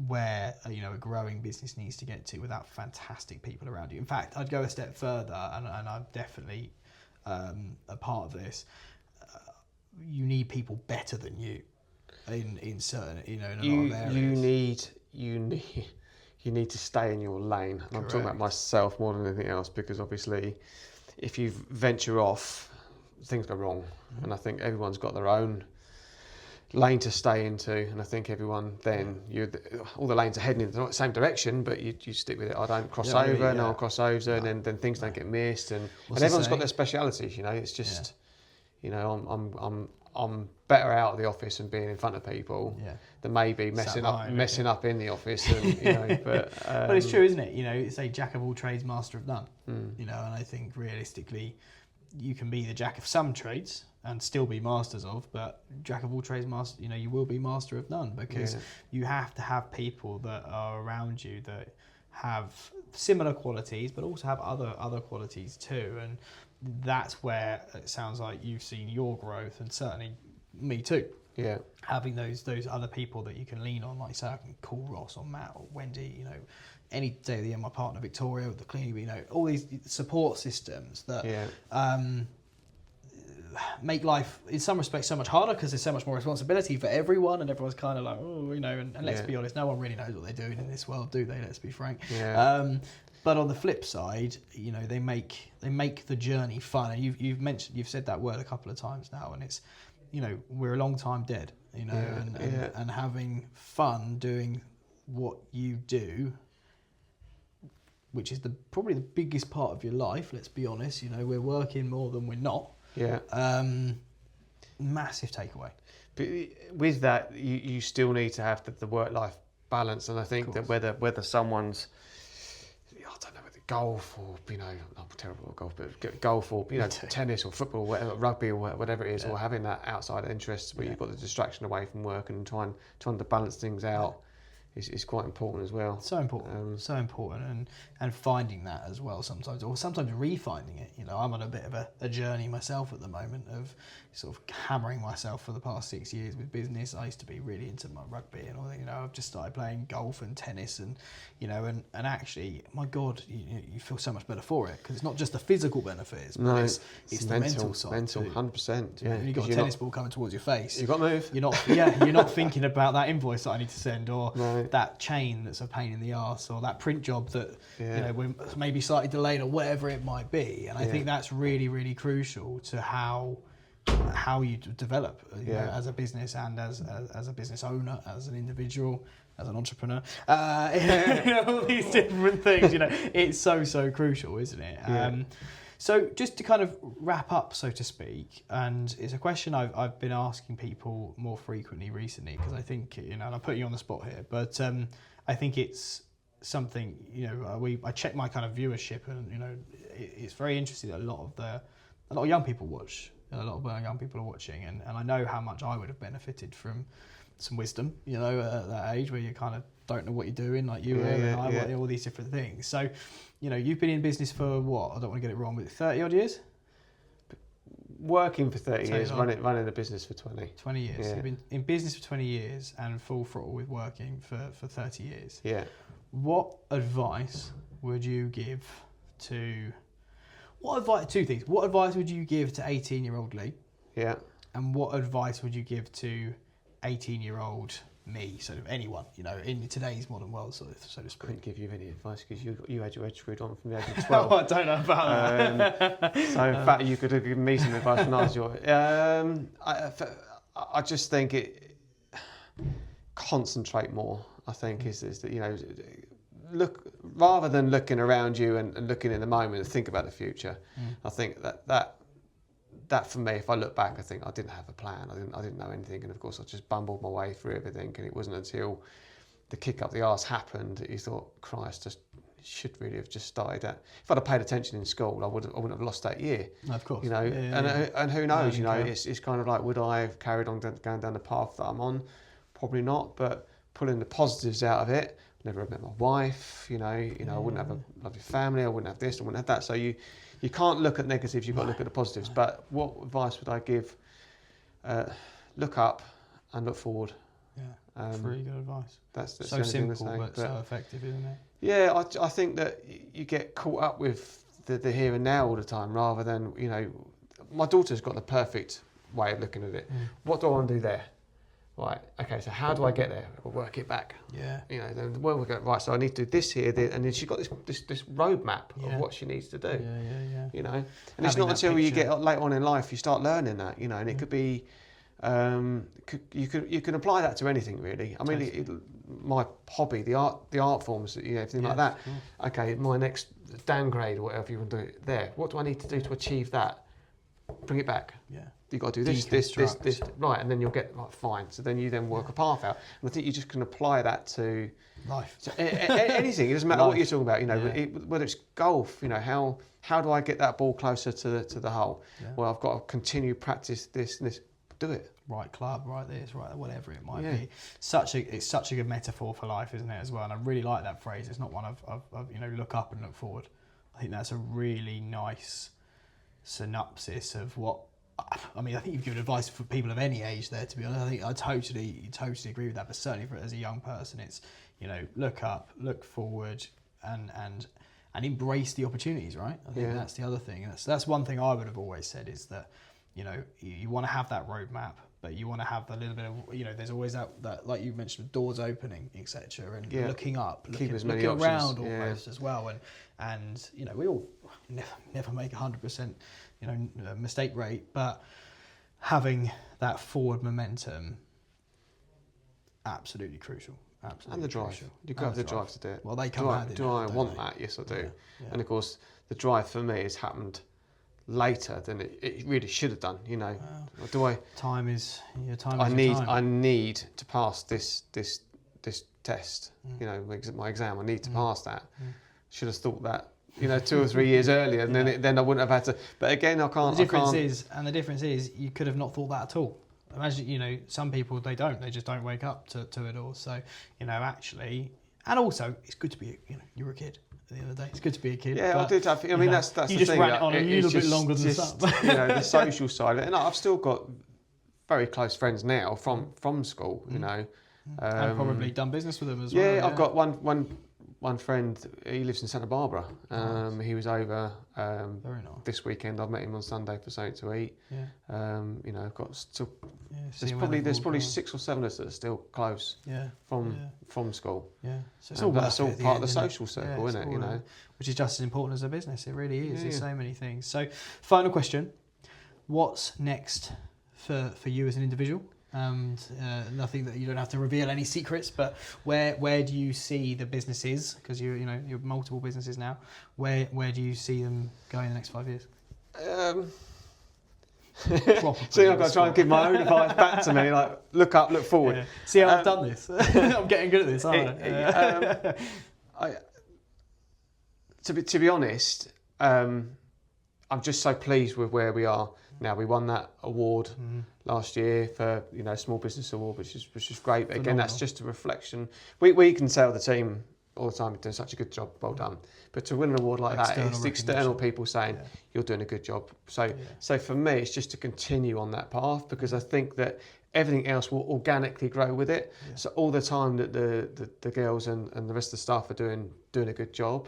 A: where, you know, a growing business needs to get to without fantastic people around you. In fact, I'd go a step further, and I'm definitely a part of this. You need people better than you in certain, you know, in a lot of areas.
B: You need to stay in your lane. And I'm talking about myself more than anything else, because obviously, if you venture off, things go wrong, and I think everyone's got their own lane to stay into, and I think everyone then all the lanes are heading in the same direction, but you stick with it. I don't cross over, no one cross over, and then things don't get missed, and everyone's got their specialities. You know, it's just you know, I'm better out of the office and being in front of people than maybe messing up in the office, and you know. But
A: it's true, isn't it? You know, it's a jack of all trades, master of none. You know, and I think realistically, you can be the jack of some trades and still be masters of, but jack of all trades, master, you know, you will be master of none, because you have to have people that are around you that have similar qualities, but also have other qualities too. And that's where it sounds like you've seen your growth, and certainly me too. Yeah, having those other people that you can lean on, like say I can call Ross or Matt or Wendy, you know, any day of the year, my partner Victoria with the cleaning, you know, all these support systems that make life in some respects so much harder, because there's so much more responsibility for everyone, and everyone's kind of like, oh, you know, and let's be honest, no one really knows what they're doing in this world, do they? Let's be frank. But on the flip side, you know, they make the journey fun, and you've said that word a couple of times now, and it's, you know, we're a long time dead, you know, and having fun doing what you do, which is probably the biggest part of your life. Let's be honest, you know, we're working more than we're not. Massive takeaway.
B: But with that, you still need to have the work-life balance, and I think that whether someone's, I don't know, whether golf or, you know, I'm terrible at golf, but golf or, you know, tennis or football, whatever, rugby or whatever it is, or having that outside interest where you've got the distraction away from work, and trying to balance things out is quite important as well.
A: So important, and finding that as well sometimes, or sometimes refinding it. You know, I'm on a bit of a journey myself at the moment of sort of hammering myself for the past 6 years with business. I used to be really into my rugby and all that. You know, I've just started playing golf and tennis, and you know, and actually, my God, you feel so much better for it, because it's not just the physical benefits, but it's the mental side.
B: Mental, 100%.
A: Yeah, you've got a tennis ball coming towards your face.
B: You've got to move.
A: You're not thinking about that invoice that I need to send, or that chain that's a pain in the arse, or that print job that you know, we're maybe slightly delayed, or whatever it might be. And I think that's really, really crucial to how you develop, you know, as a business, and as a business owner, as an individual, as an entrepreneur. You know, all these different things. You know, it's so crucial, isn't it? So just to kind of wrap up, so to speak, and it's a question I've been asking people more frequently recently, because I think, and I'm putting you on the spot here, but I think it's something, I check my kind of viewership, and it's very interesting that a lot of young people watch. A lot of young people are watching, and I know how much I would have benefited from some wisdom, at that age where you kind of don't know what you're doing, like you were, and I, all these different things. So, you've been in business for what? I don't want to get it wrong, but 30 odd years?
B: Working for 30 years, running a business for 20.
A: 20 years.
B: Yeah.
A: You've been in business for 20 years and full throttle with working for 30 years.
B: Yeah.
A: What advice would you give to... Two things. What advice would you give to 18-year-old Lee?
B: Yeah.
A: And what advice would you give to 18-year-old me, sort of anyone, in today's modern world, so to speak?
B: I couldn't give you any advice because you had your edge screwed on from the age of 12.
A: I don't know about that.
B: So in fact, you could have given me some advice when I was your I just think concentrate more, I think, is that, look, rather than looking around you and looking in the moment, think about the future. I think that for me, if I look back, I think I didn't have a plan. I didn't know anything, and of course I just bumbled my way through everything. And it wasn't until the kick up the arse happened that you thought, Christ, just should really have just started that. If I'd have paid attention in school, I wouldn't have lost that year.
A: Of course.
B: And who knows? It's kind of like, would I have carried on going down the path that I'm on? Probably not. But pulling the positives out of it. Never have met my wife. I wouldn't have a lovely family. I wouldn't have this. I wouldn't have that. So you can't look at negatives. You've got to look at the positives. But what advice would I give? Look up and look forward.
A: Yeah, that's really good advice.
B: That's
A: so simple, but so effective, isn't it?
B: Yeah, I think that you get caught up with the here and now all the time, rather than my daughter's got the perfect way of looking at it. What do I want to do there? Right, okay, so how do I get there? We'll work it back. Yeah. Then where we go, right, so I need to do this here, and then she's got this roadmap of what she needs to do. Yeah. And it's not until you get later on in life you start learning that, and it could be, you can apply that to anything really. I mean, my hobby, the art forms, everything like that. Cool. Okay, my next downgrade or whatever you want to do there. What do I need to do to achieve that? Bring it back. Yeah. You've got to do this, right, and then you'll get fine. So then you work a path out, and I think you just can apply that to
A: life.
B: So anything. It doesn't matter what you're talking about. Whether it's golf. How do I get that ball closer to the hole? Yeah. Well, I've got to continue practice this and this. Do it.
A: Right club, right this, right whatever it might be. It's such a good metaphor for life, isn't it, as well? And I really like that phrase. It's not one of look up and look forward. I think that's a really nice synopsis of what. I mean, I think you've given advice for people of any age there, to be honest. I think I totally agree with that, but certainly as a young person, it's, look up, look forward, and embrace the opportunities, right? I think that's the other thing. And that's one thing I would have always said is that, you want to have that roadmap, but you want to have a little bit of, there's always that like you mentioned, doors opening, etc., and looking up, looking around almost as well. And we all never make 100%, mistake rate, but having that forward momentum, absolutely crucial. Absolutely.
B: And the drive.
A: Crucial.
B: You've got to have the drive to do it.
A: Well, they come out.
B: Do I want that? Yes, I do. Yeah. And of course, the drive for me has happened later than it really should have done. Do I?
A: Time is your time.
B: I need to pass this test. My exam. I need to pass that. Should have thought that. 2 or 3 years earlier, and then I wouldn't have had to. But again, I can't.
A: The difference is, you could have not thought that at all. Imagine, some people they just don't wake up to it all. So, actually, and also it's good to be, you're a kid. At the end of the day, it's good to be a kid.
B: Yeah, I did have. That's the thing.
A: You just ran it on a little bit longer than some.
B: The social side of it, and I've still got very close friends now from school. And
A: probably done business with them as well.
B: Yeah, I've got one friend. He lives in Santa Barbara. Nice. He was over
A: very nice.
B: This weekend. I've met him on Sunday for something to eat. Yeah. I've got still. There's probably 6 or 7 of us that are still close. Yeah. From school.
A: Yeah. So that's all
B: part of the social circle, isn't it?
A: Which is just as important as a business. It really is. There's so many things. So, final question: what's next for you as an individual? and nothing that you don't have to reveal any secrets. But where do you see the businesses? Because you're multiple businesses now. Where do you see them going in the next 5 years?
B: See, I've got to try and give my own advice back to me, like look up, look forward.
A: Yeah. See how I've done this? I'm getting good at this, aren't I?
B: To be honest, I'm just so pleased with where we are now. We won that award last year for Small Business Award, which is great. But again, that's just a reflection. We can tell the team all the time, you're doing such a good job, well done. But to win an award like that, it's the external people saying you're doing a good job. So for me, it's just to continue on that path, because I think that everything else will organically grow with it. Yeah. So all the time that the girls and the rest of the staff are doing a good job,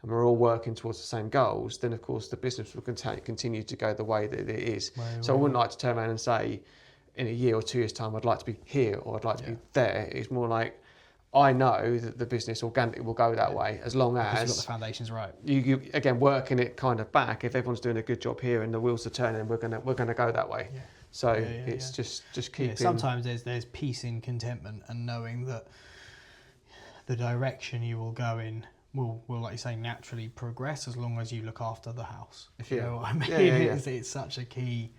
B: and we're all working towards the same goals, then of course the business will continue to go the way that it is. So I wouldn't like to turn around and say, in a year or 2 years' time, I'd like to be here or I'd like to be there. It's more like, I know that the business organically will go that way, as long as
A: you've got the foundations right.
B: You again working it kind of back. If everyone's doing a good job here and the wheels are turning, we're gonna go that way. Yeah. So it's just keeping.
A: Sometimes there's peace in contentment and knowing that the direction you will go in will, like you say, naturally progress, as long as you look after the house. If you know what I mean. It's such a key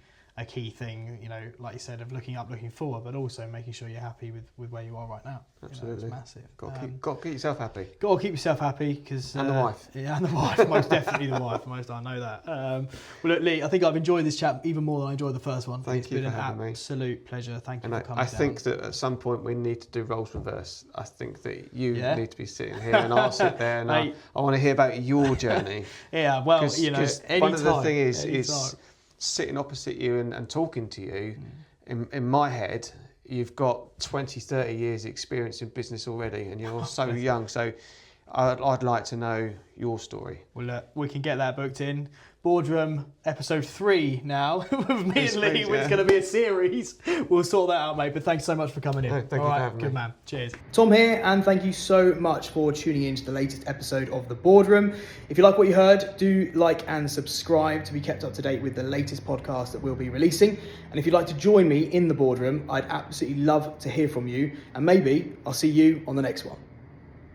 A: thing, like you said, of looking up, looking forward, but also making sure you're happy with where you are right now.
B: Absolutely.
A: It's massive.
B: Got to keep yourself happy.
A: Got to keep yourself happy, because
B: and the wife.
A: Yeah, and the wife. Most definitely the wife. I know that. Well, look, Lee, I think I've enjoyed this chat even more than I enjoyed the first one.
B: Thank you for having me.
A: It's been an absolute pleasure. Thank you for coming.
B: I think that at some point we need to do roles reverse. I think that you need to be sitting here and I'll sit there, and I want to hear about your journey.
A: Yeah, well, anytime.
B: One of the things is sitting opposite you and talking to you, in my head, you've got 20, 30 years experience in business already, and you're so young. So I'd like to know your story. Well,
A: we can get that booked in. Boardroom episode 3 now with me and Lee. It's going to be a series. We'll sort that out, mate. But thanks so much for coming in.
B: Thank you for having me.
A: Good man. Cheers. Tom here, and thank you so much for tuning in to the latest episode of The Boardroom. If you like what you heard, do like and subscribe to be kept up to date with the latest podcast that we'll be releasing. And if you'd like to join me in The Boardroom, I'd absolutely love to hear from you. And maybe I'll see you on the next one.